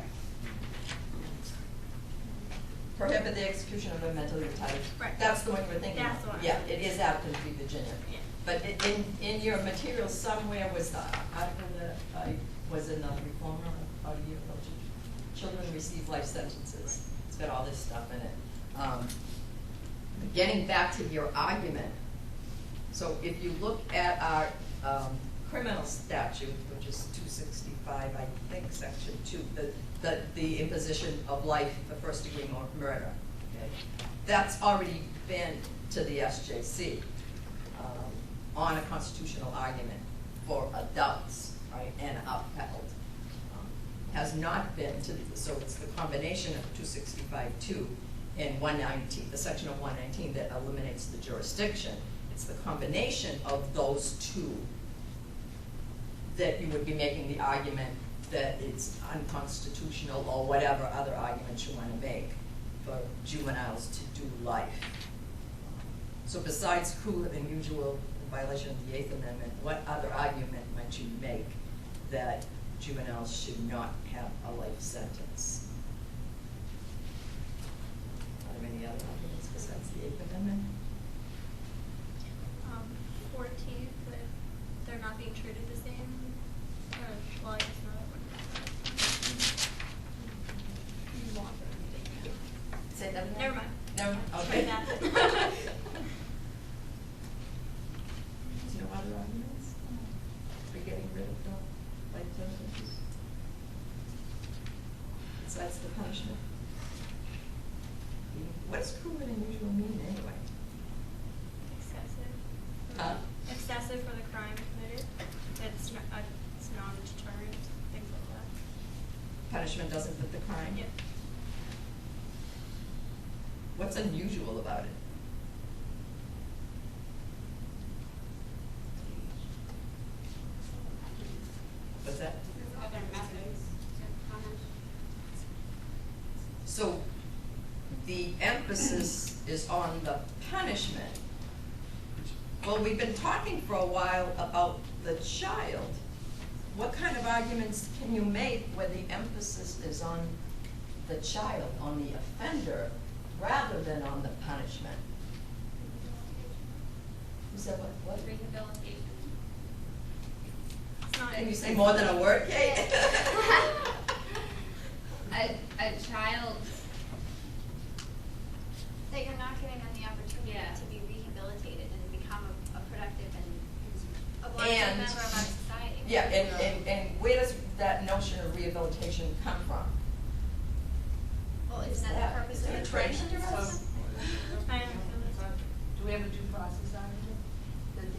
Prohibit the execution of a mentally retarded. Right. That's the one we're thinking of. That's the one. Yeah, it is Atkins v. Virginia. Yeah. But in your material somewhere was the article that was in the Reformer about a year ago. Children receive life sentences. It's got all this stuff in it. Getting back to your argument, so if you look at our criminal statute, which is 265, I think, section 2, the imposition of life for first-degree murder, okay? That's already been to the SJC on a constitutional argument for adults, right, and upheld. Has not been to, so it's the combination of 265-2 and 119, the section of 119 that eliminates the jurisdiction. It's the combination of those two that you would be making the argument that it's unconstitutional or whatever other arguments you want to make for juveniles to do life. So besides cruel and unusual in violation of the Eighth Amendment, what other argument might you make that juveniles should not have a life sentence? Are there any other arguments besides the Eighth Amendment? 14, that they're not being treated the same. Well, I guess not. You want them to be taken out. Say that again? Never mind. No, Try okay. that. No other arguments? For getting rid of the life sentences? Besides the punishment? What does cruel and unusual mean anyway? Excessive. Huh? Excessive for the crime committed. It's non-deterrent, things like that. Punishment doesn't fit the crime? Yeah. What's unusual about it? What's that? Other methods to punish. emphasis is on the punishment. Well, we've been talking for a while about the child. What kind of arguments can you make where the emphasis is on the child, on the offender, rather than on the punishment? You said what? Rehabilitation. It's not. Can you say more than a word, Kate? A child, That you're not giving them the opportunity Yeah. to be rehabilitated and become a productive and a And- member of our society. Yeah, and where does that notion of rehabilitation come from? Well, isn't that the purpose of Is the it training? training? Do we have a due process argument? That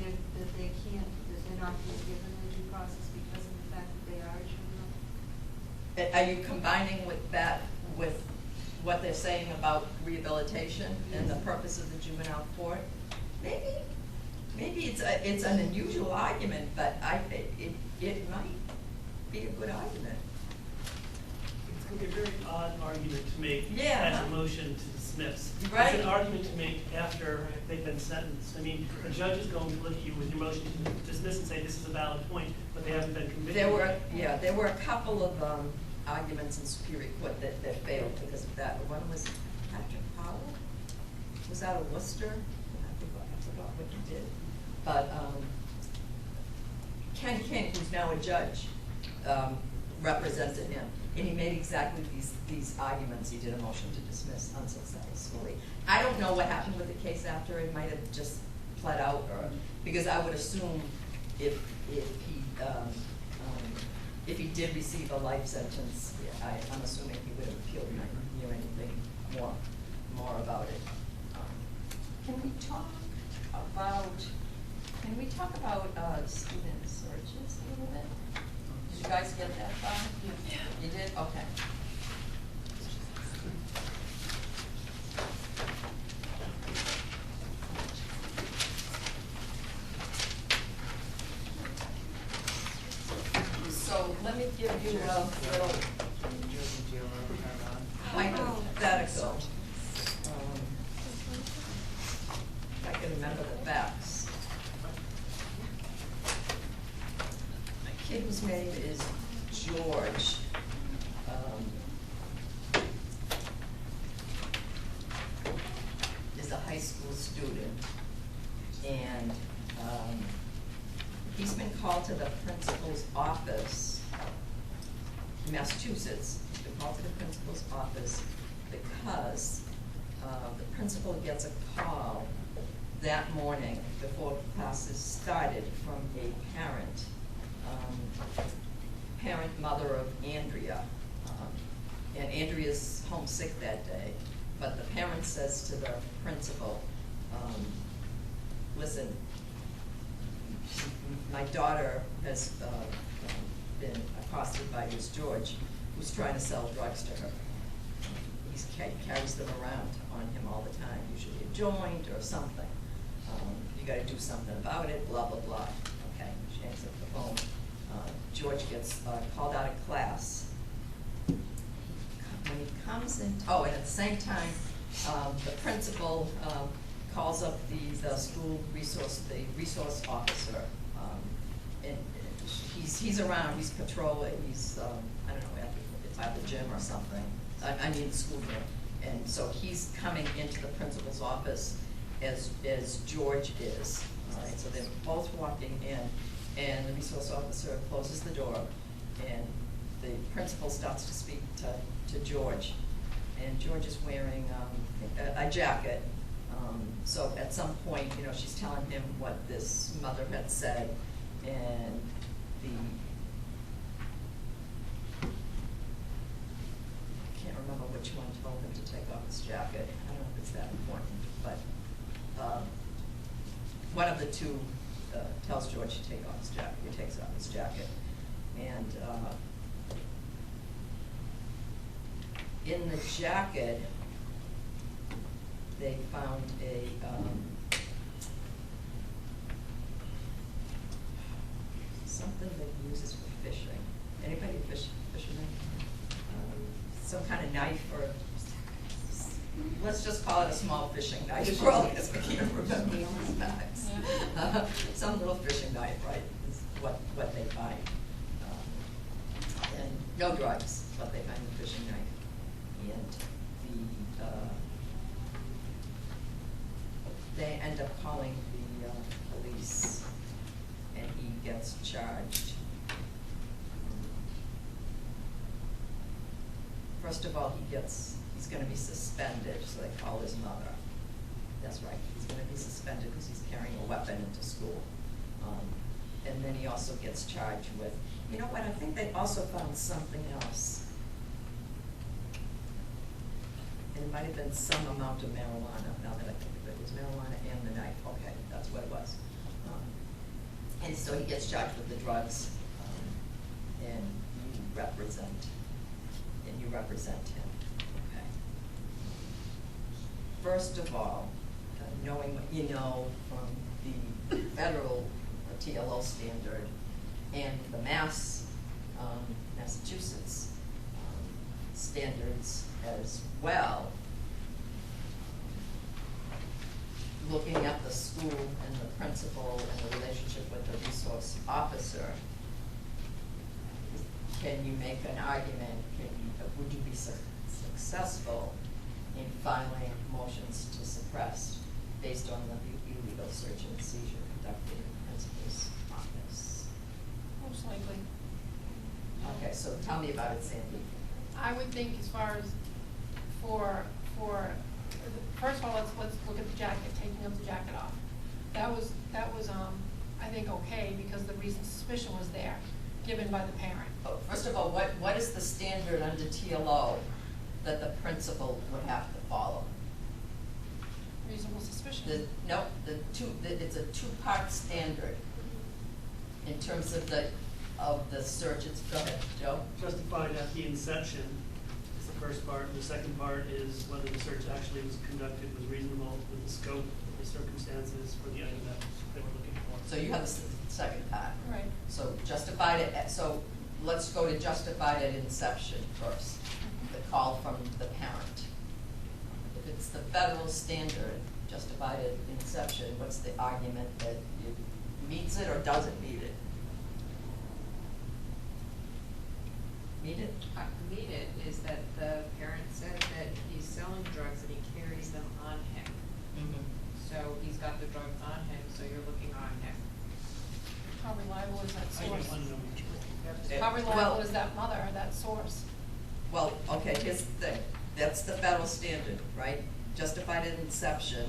they can't, that they're not being given a due process because of the fact that they are a juvenile? Are you combining with that, with what they're saying about rehabilitation and the purpose of the juvenile court? Maybe it's an unusual argument, but it might be a good argument. It's going to be a very odd argument to make Yeah. as a motion to dismiss. Right. It's an argument to make after they've been sentenced. I mean, a judge is going to look at you with your motion to dismiss and say this is a valid point, but they haven't been convicted. There were a couple of arguments in Superior Court that failed because of that. One was Patrick Powell, was out of Worcester. I forgot what he did. But Ken King, who's now a judge, represented him. And he made exactly these arguments. He did a motion to dismiss unsuccessfully. I don't know what happened with the case after. It might have just pled out, or because I would assume if he did receive a life sentence, I'm assuming he would have appealed and not hear anything more about it. Can we talk about student searches a little bit? Did you guys get that far? Yeah. You did? Okay. So let me give you a little hypothetical. If I can remember the facts. My kid whose name is George. Is a high school student, and he's been called to the principal's office in Massachusetts. He's been called to the principal's office because the principal gets a call that morning before classes started from a parent mother of Andrea. And Andrea's homesick that day, but the parent says to the principal, listen, my daughter has been accosted by this George who's trying to sell drugs to her. He carries them around on him all the time, usually a joint or something. You gotta do something about it, blah, blah, blah. Okay, she hangs up the phone. George gets called out of class. When he comes in, and at the same time, the principal calls up the school resource officer. And he's around, he's patrolling, he's, I don't know, at the gym or something. I mean, the school gym. And so he's coming into the principal's office as George is. All right, so they're both walking in, and the resource officer closes the door, and the principal starts to speak to George. And George is wearing a jacket. So at some point, she's telling him what this mother had said, and I can't remember which one told him to take off his jacket. I don't know if it's that important, but one of the two tells George to take off his jacket. He takes off his jacket, and in the jacket, they found a something that he uses for fishing. Anybody fisherman? Some kind of knife or let's just call it a small fishing knife, for all because we can't remember these knives. Some little fishing knife, right, is what they find. And no drugs, but they find the fishing knife. And they end up calling the police, and he gets charged. First of all, he's gonna be suspended, so they call his mother. That's right, he's gonna be suspended because he's carrying a weapon into school. And then he also gets charged with, you know what, I think they also found something else. And it might have been some amount of marijuana, now that I think of it, it was marijuana and the knife, okay, that's what it was. And so he gets charged with the drugs, and you represent him, okay. First of all, knowing what you know from the federal TLO standard and the Massachusetts standards as well, looking at the school and the principal and the relationship with the resource officer, can you make an argument, would you be successful in filing motions to suppress based on the illegal search and seizure conducted in the principal's office? Most likely. Okay, so tell me about it, Sandy. I would think as far as first of all, let's look at the jacket, taking of the jacket off. That was I think okay, because the reason suspicion was there, given by the parent. Oh, first of all, what is the standard under TLO that the principal would have to follow? Reasonable suspicion. It's a two-part standard in terms of the search. Go ahead, Joe. Justified at the inception is the first part, and the second part is whether the search actually was conducted was reasonable with the scope of the circumstances for the item that they were looking for. So you have the second part. Right. So justified it, so let's go to justified at inception first, the call from the parent. If it's the federal standard, justified at inception, what's the argument that it meets it or doesn't meet it? Meet it? Meet it is that the parent said that he's selling drugs and he carries them on him. Mm-hmm. So he's got the drugs on him, so you're looking on him. How reliable is that I source? just want to know which one. How reliable is that mother or that source? Well, okay, here's the thing. That's the federal standard, right? Justified at inception,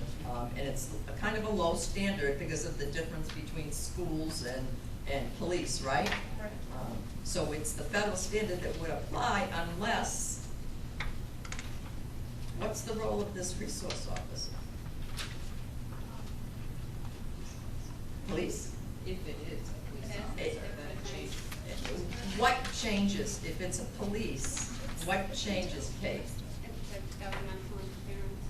and it's a kind of a low standard because of the difference between schools and police, right? Right. So it's the federal standard that would apply unless, what's the role of this resource officer? Police? If it is a police officer, then it changes. What changes, if it's a police, what changes, Kate? It's governmental interference.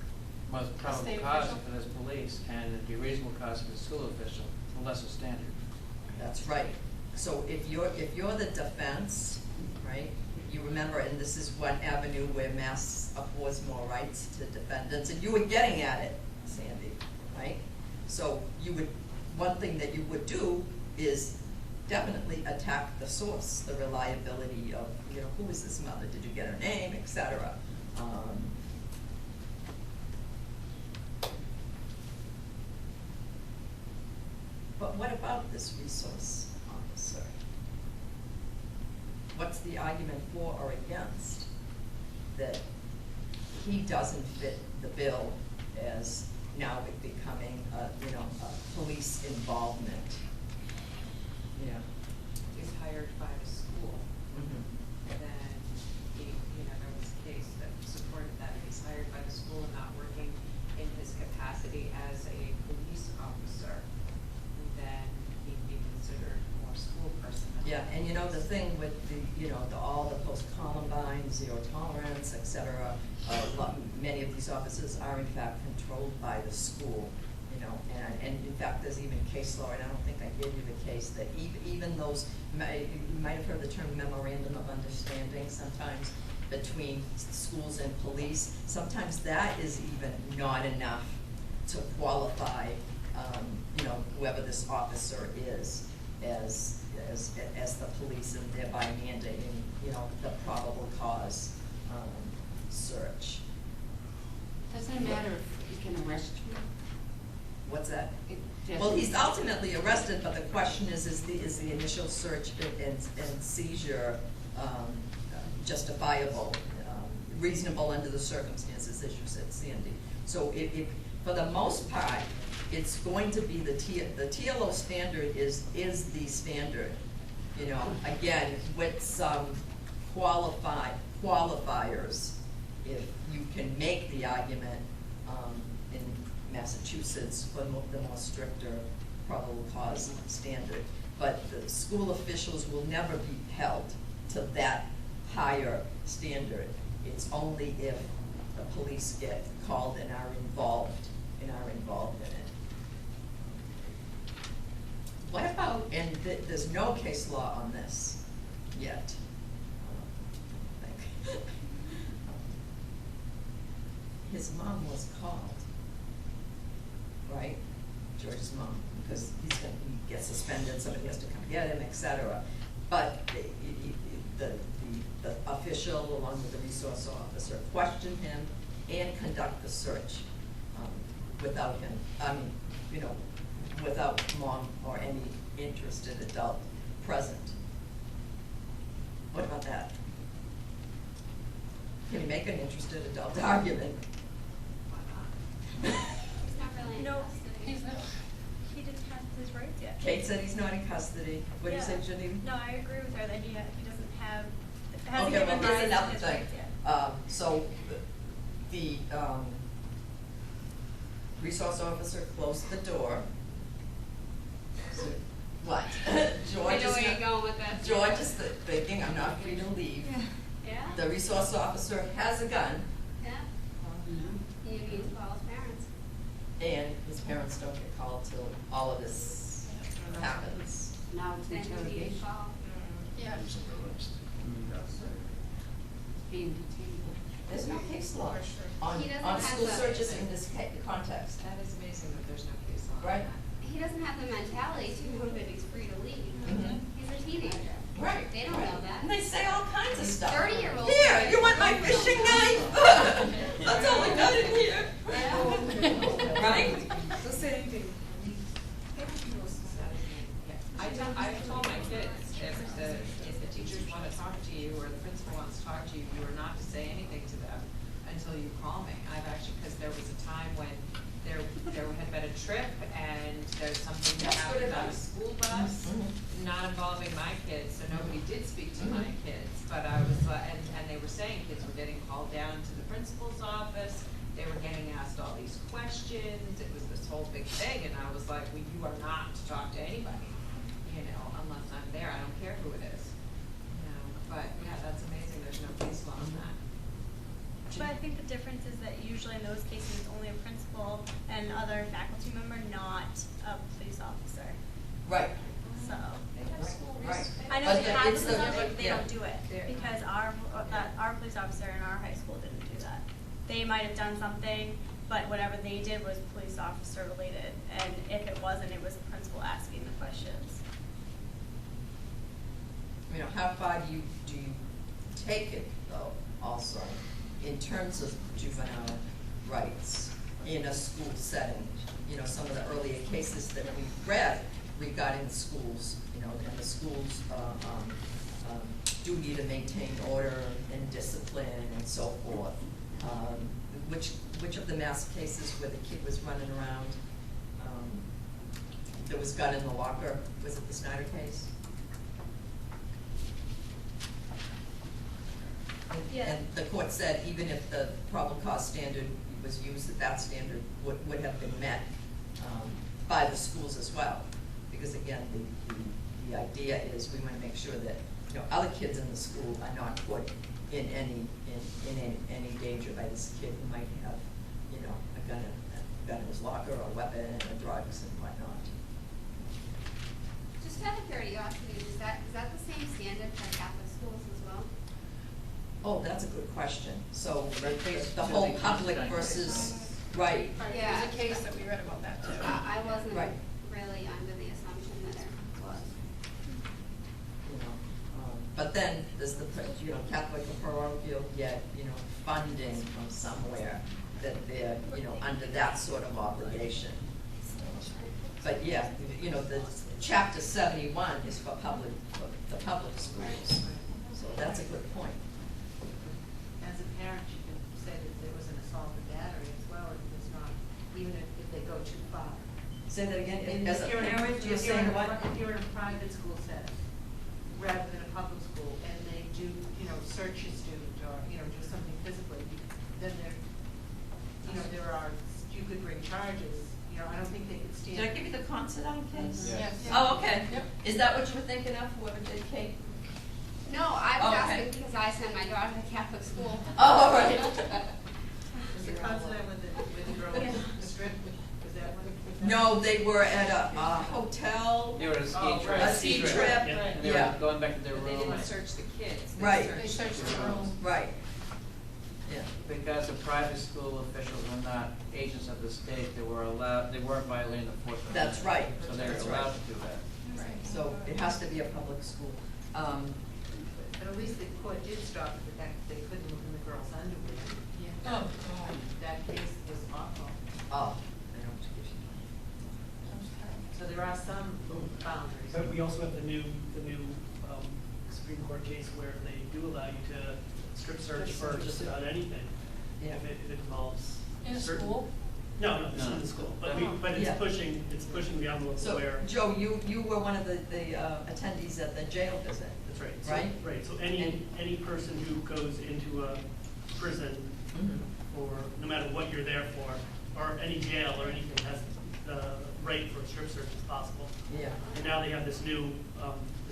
Well, it's probable State cause official? if it is police, and it'd be reasonable cause if it's school official, a lesser standard. That's right. So if you're the defense, right, you remember, and this is one avenue where Mass affords more rights to defendants, and you were getting at it, Sandy, right? So one thing that you would do is definitely attack the source, the reliability of, who is this mother? Did you get her name, et cetera. But what about this resource officer? What's the argument for or against that he doesn't fit the bill as now it becoming a police involvement? Yeah. He's hired by the school. Mm-hmm. And then there was a case that supported that. He's hired by the school and not working in his capacity as a police officer. Then he'd be considered more school personnel. Yeah, and the thing with all the post-Columbine, zero tolerance, et cetera, many of these offices are in fact controlled by the school, and in fact there's even case law, and I don't think I gave you the case, that even those, you might have heard the term memorandum of understanding sometimes, between schools and police, sometimes that is even not enough to qualify, you know, whoever this officer is as the police, and thereby mandating, you know, the probable cause search. Doesn't it matter if he can arrest you? What's that? It Well, doesn't- he's ultimately arrested, but the question is the initial search and seizure justifiable, reasonable under the circumstances, as you said, Sandy. So if for the most part, it's going to be the TLO standard is the standard, you know, again, with some qualifiers, if you can make the argument, in Massachusetts for the more stricter probable cause standard. But the school officials will never be held to that higher standard. It's only if the police get called and are involved in it. What about, and there's no case law on this yet. I think. His mom was called, right? George's mom, because he gets suspended, somebody has to come get him, etc. But the official, along with the resource officer, questioned him and conduct the search without him. I mean, you know, without mom or any interested adult present. What about that? Can you make an interested adult argument? He's not really in No, custody. He's not. He didn't have his rights yet. Kate said he's not in custody. What do you say, Janine? No, I agree with her that he doesn't have, hasn't Okay, given well, here's rise to another his thing. rights yet. So the resource officer closed the door. So, what? George I know is where you're not- going with that. George is thinking, I'm not free to leave. Yeah, The resource officer has a gun, yeah. Mhm. He needs to call his parents. and his parents don't get called till all of this happens. Now it's Then who do you interrogation. call? Yeah. It's being detained. There's no case law on He doesn't on have school the- searches in this context, That is amazing that there's no case law on right? that. He doesn't have the mentality to know that he's free to leave. Mhm. He's a teenager. Right. They don't know that. And they say all kinds of stuff. 30-year-olds. Here, you want my fishing knife? That's all we got in here. Right? The same thing. I told my kids, if the teachers want to talk to you or the principal wants to talk to you, you are not to say anything to them until you call me. I've actually, because there was a time when there had been a trip and there's something that That's good happened on a advice. school bus, Mhm. not involving my kids, so nobody did speak to my kids. But I was, and they were saying kids were getting called down to the principal's office, they were getting asked all these questions, it was this whole big thing, and I was like, well, you are not to talk to anybody, you know, unless I'm there, I don't care who it is. You know, but yeah, that's amazing, there's no case law on that. But I think the difference is that usually in those cases, it's only a principal and other faculty member, not a police officer. Right. So, Right. I know But they the- have it's them, the- but they yeah. don't do it, because our police officer in our high school didn't do that. They might have done something, but whatever they did was police officer related, and if it wasn't, it was the principal asking the questions. You know, how far do you take it, though, also, in terms of juvenile rights in a school setting? You know, some of the earlier cases that we've read regarding the schools, you know, and the schools' duty to maintain order and discipline and so forth. Which of the mass cases where the kid was running around, there was gun in the locker, was it the Snyder case? Yeah. And the court said even if the probable cause standard was used, that standard would have been met by the schools as well. Because again, the idea is we want to make sure that, you know, other kids in the school are not put in any danger by this kid who might have, you know, a gun in his locker or a weapon or drugs and whatnot. Just out of curiosity, is that the same standard for Catholic schools as well? Oh, that's a good question. So That case the should whole be public considered. versus, right, Right, Yeah. there's a case that we read about that too. I wasn't Right. really under the assumption that it was. you know. But then there's the, Catholic or parochial get, funding from somewhere that they're, under that sort of obligation. But yeah, the chapter 71 is for the public schools. So that's a good point. As a parent, you can say that there was an assault or battery as well, if it's not, even if they go too far. Say that again, And as a if you're in parent, you're if saying in a what? If you're in a private school setting, rather than a public school, and they do, search a student or, do something physically, then you could bring charges, I don't think they could stand. Did I give you the Considine case? Yes. Oh, okay. Yep. Is that what you were thinking of, whoever did Kate? No, I was Oh, okay. asking because I sent my daughter to Catholic school. Oh, all right. Was the consulate with the girl, the strip, was that one? No, they were at a hotel. They were at a ski Oh, trip. right. A ski trip. And they Yeah. were going back to their But they room. didn't search the kids. Right. They searched the room. Right. Yeah. Because the private school officials were not agents of the state, they weren't violating the Fourth Amendment. That's right. So they're That's allowed right. to do that. Right. So it has to be a public school. But at least the court did stop at the fact that they couldn't look in the girl's underwear. Oh, God. That case was awful. Oh. So there are some boundaries. But we also have the new Supreme Court case where they do allow you to strip search for just about anything. Yeah. If it involves. In a certain- school? No, this is in the school, but it's Yeah. pushing the envelope So, where. Joe, you were one of the attendees at the jail visit. That's right. Right? Right, so any person who goes into a prison, or no matter what you're there for, or any jail or anything, has the right for a strip search as possible. Yeah. And now they have this new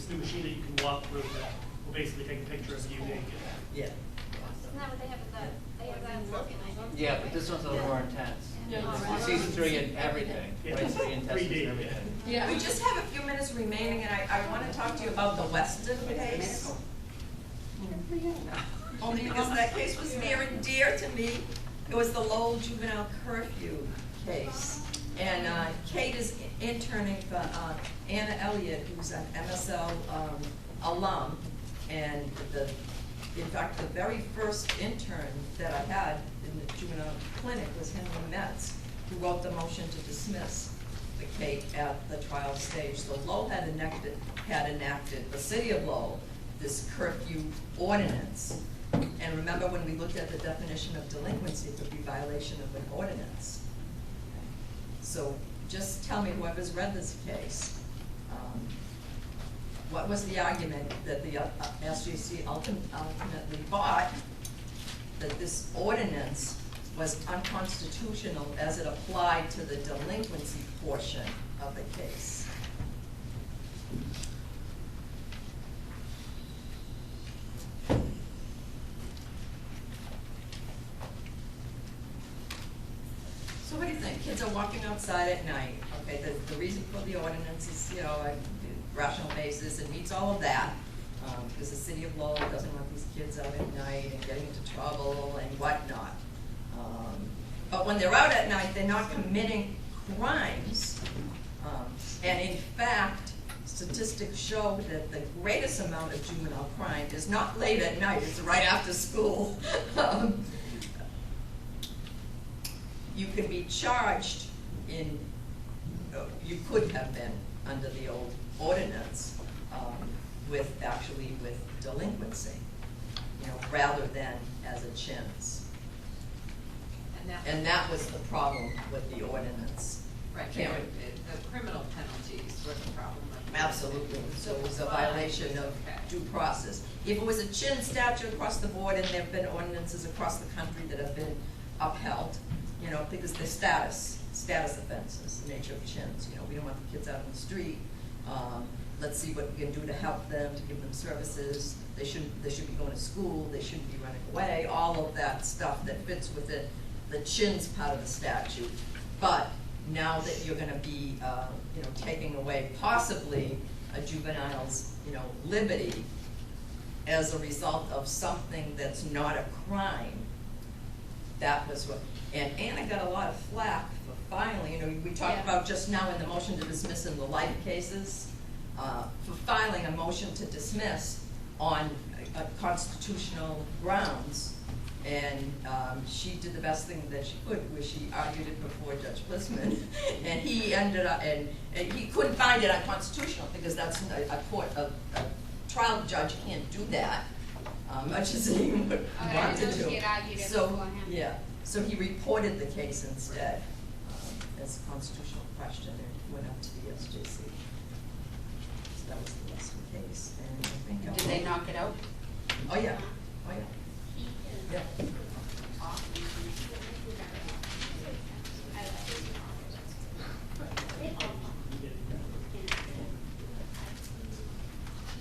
machine that you can walk through that will basically take a picture of you naked. Yeah. Isn't that what they have that look in, I think? Yeah, but this one's a little more intense. Yeah. You see three in everything, Yeah. right, three intestines 3D, and everything. Yeah. We just have a few minutes remaining, and I want to talk to you about the Weston case. Only because that case was near and dear to me. It was the Lowell juvenile curfew case. And Kate is interning for Anna Elliott, who's an MSL alum. And in fact, the very first intern that I had in the juvenile clinic was Henry Metz, who wrote the motion to dismiss the Kate at the trial stage. So Lowell had enacted, the city of Lowell, this curfew ordinance. And remember when we looked at the definition of delinquency, it would be violation of an ordinance. So just tell me, whoever's read this case, what was the argument that the SJC ultimately bought, that this ordinance was unconstitutional as it applied to the delinquency portion of the case? So what do you think? Kids are walking outside at night, okay, the reason for the ordinance is, a rational basis, it meets all of that, because the city of Lowell doesn't want these kids out at night and getting into trouble and whatnot. But when they're out at night, they're not committing crimes, and in fact, statistics show that the greatest amount of juvenile crime is not late at night, it's right after school. You can be charged you could have been under the old ordinance with delinquency, rather than as a chintz. And that was the problem with the ordinance. Right, Karen? the criminal penalties were the problem. Absolutely, so it was a violation of due process. If it was a chin statute across the board, and there have been ordinances across the country that have been upheld, because they're status offenses, the nature of chins. We don't want the kids out on the street. Let's see what we can do to help them, to give them services. They should be going to school. They shouldn't be running away. All of that stuff that fits within the chins part of the statute. But now that you're going to be, taking away possibly a juvenile's, liberty, as a result of something that's not a crime. That was what, and Anna got a lot of flack for filing, we talked Yeah. about just now in the motion to dismiss in the life cases, for filing a motion to dismiss on constitutional grounds. And she did the best thing that she could, where she argued it before Judge Blissman, and he ended up, and he couldn't find it unconstitutional, because that's a trial judge can't do that, much as he would Oh, want to yeah, do. she had argued it So, before him. yeah, so he reported the case instead, as a constitutional question, and it went up to the SJC. So that was the Weston case, and I think. Did they knock it out? Oh, yeah, oh, yeah. Yeah.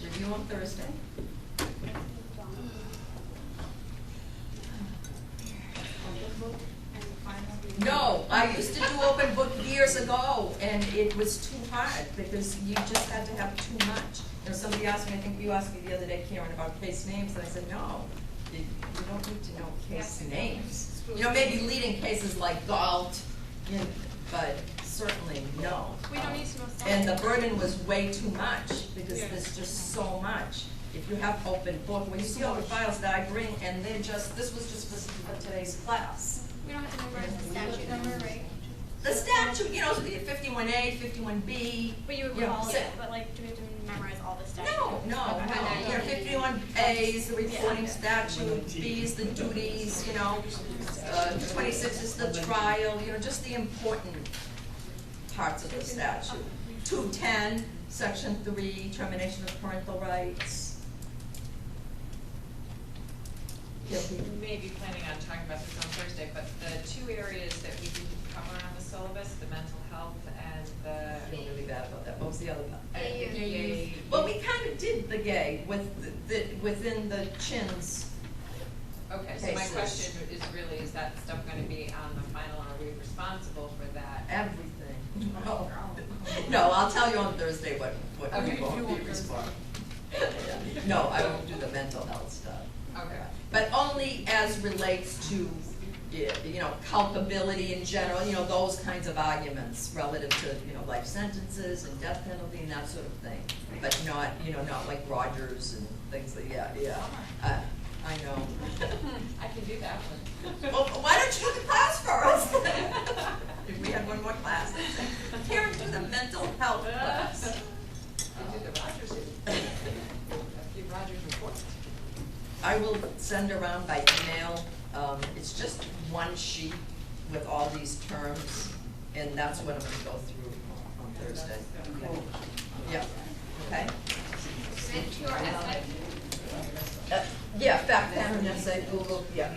Review on Thursday. No, I used to do open book years ago, and it was too hard, because you just had to have too much. Somebody asked me, I think you asked me the other day, Karen, about case names, and I said, no, you don't need to know case names. Maybe leading cases like Galt, but certainly no. We don't need to know stuff. And the burden was way too much, because there's just so much. If you have open book, when you see all the files that I bring, and they're just, this was just for today's class. We don't have to memorize the statute number, right? The statute, 51A, 51B. But you would Yeah, recall so- it, but like, do we have to memorize all the statute? No, Okay. 51A is the reporting statute, B is the duties, 26 is the trial, just the important parts of the statute. 210, section 3, termination of parental rights. We may be planning on talking about this on Thursday, but the two areas that we didn't cover on the syllabus, the mental health and I feel really bad about that. What was the other one? Gay. Well, we kind of did the gay within the chins. Okay, so my cases. question is really, is that stuff gonna be on the final, are we responsible for that? Everything. No, I'll tell you on Thursday what Okay. we won't be responsible. No, I won't do the mental health stuff. Okay. But only as relates to, culpability in general, those kinds of arguments relative to, life sentences and death penalty and that sort of thing. But not, not like Rogers and things like, I know. I can do that one. Well, why don't you do the class for us? If we had one more class. Karen, do the mental health class. I do the Rogers, a few Rogers reports. I will send around by email, it's just one sheet with all these terms, and that's what I'm gonna go through on Thursday. Cool. Yeah, okay? Sent to your essay. Yeah, fact pattern essay, Google, yeah.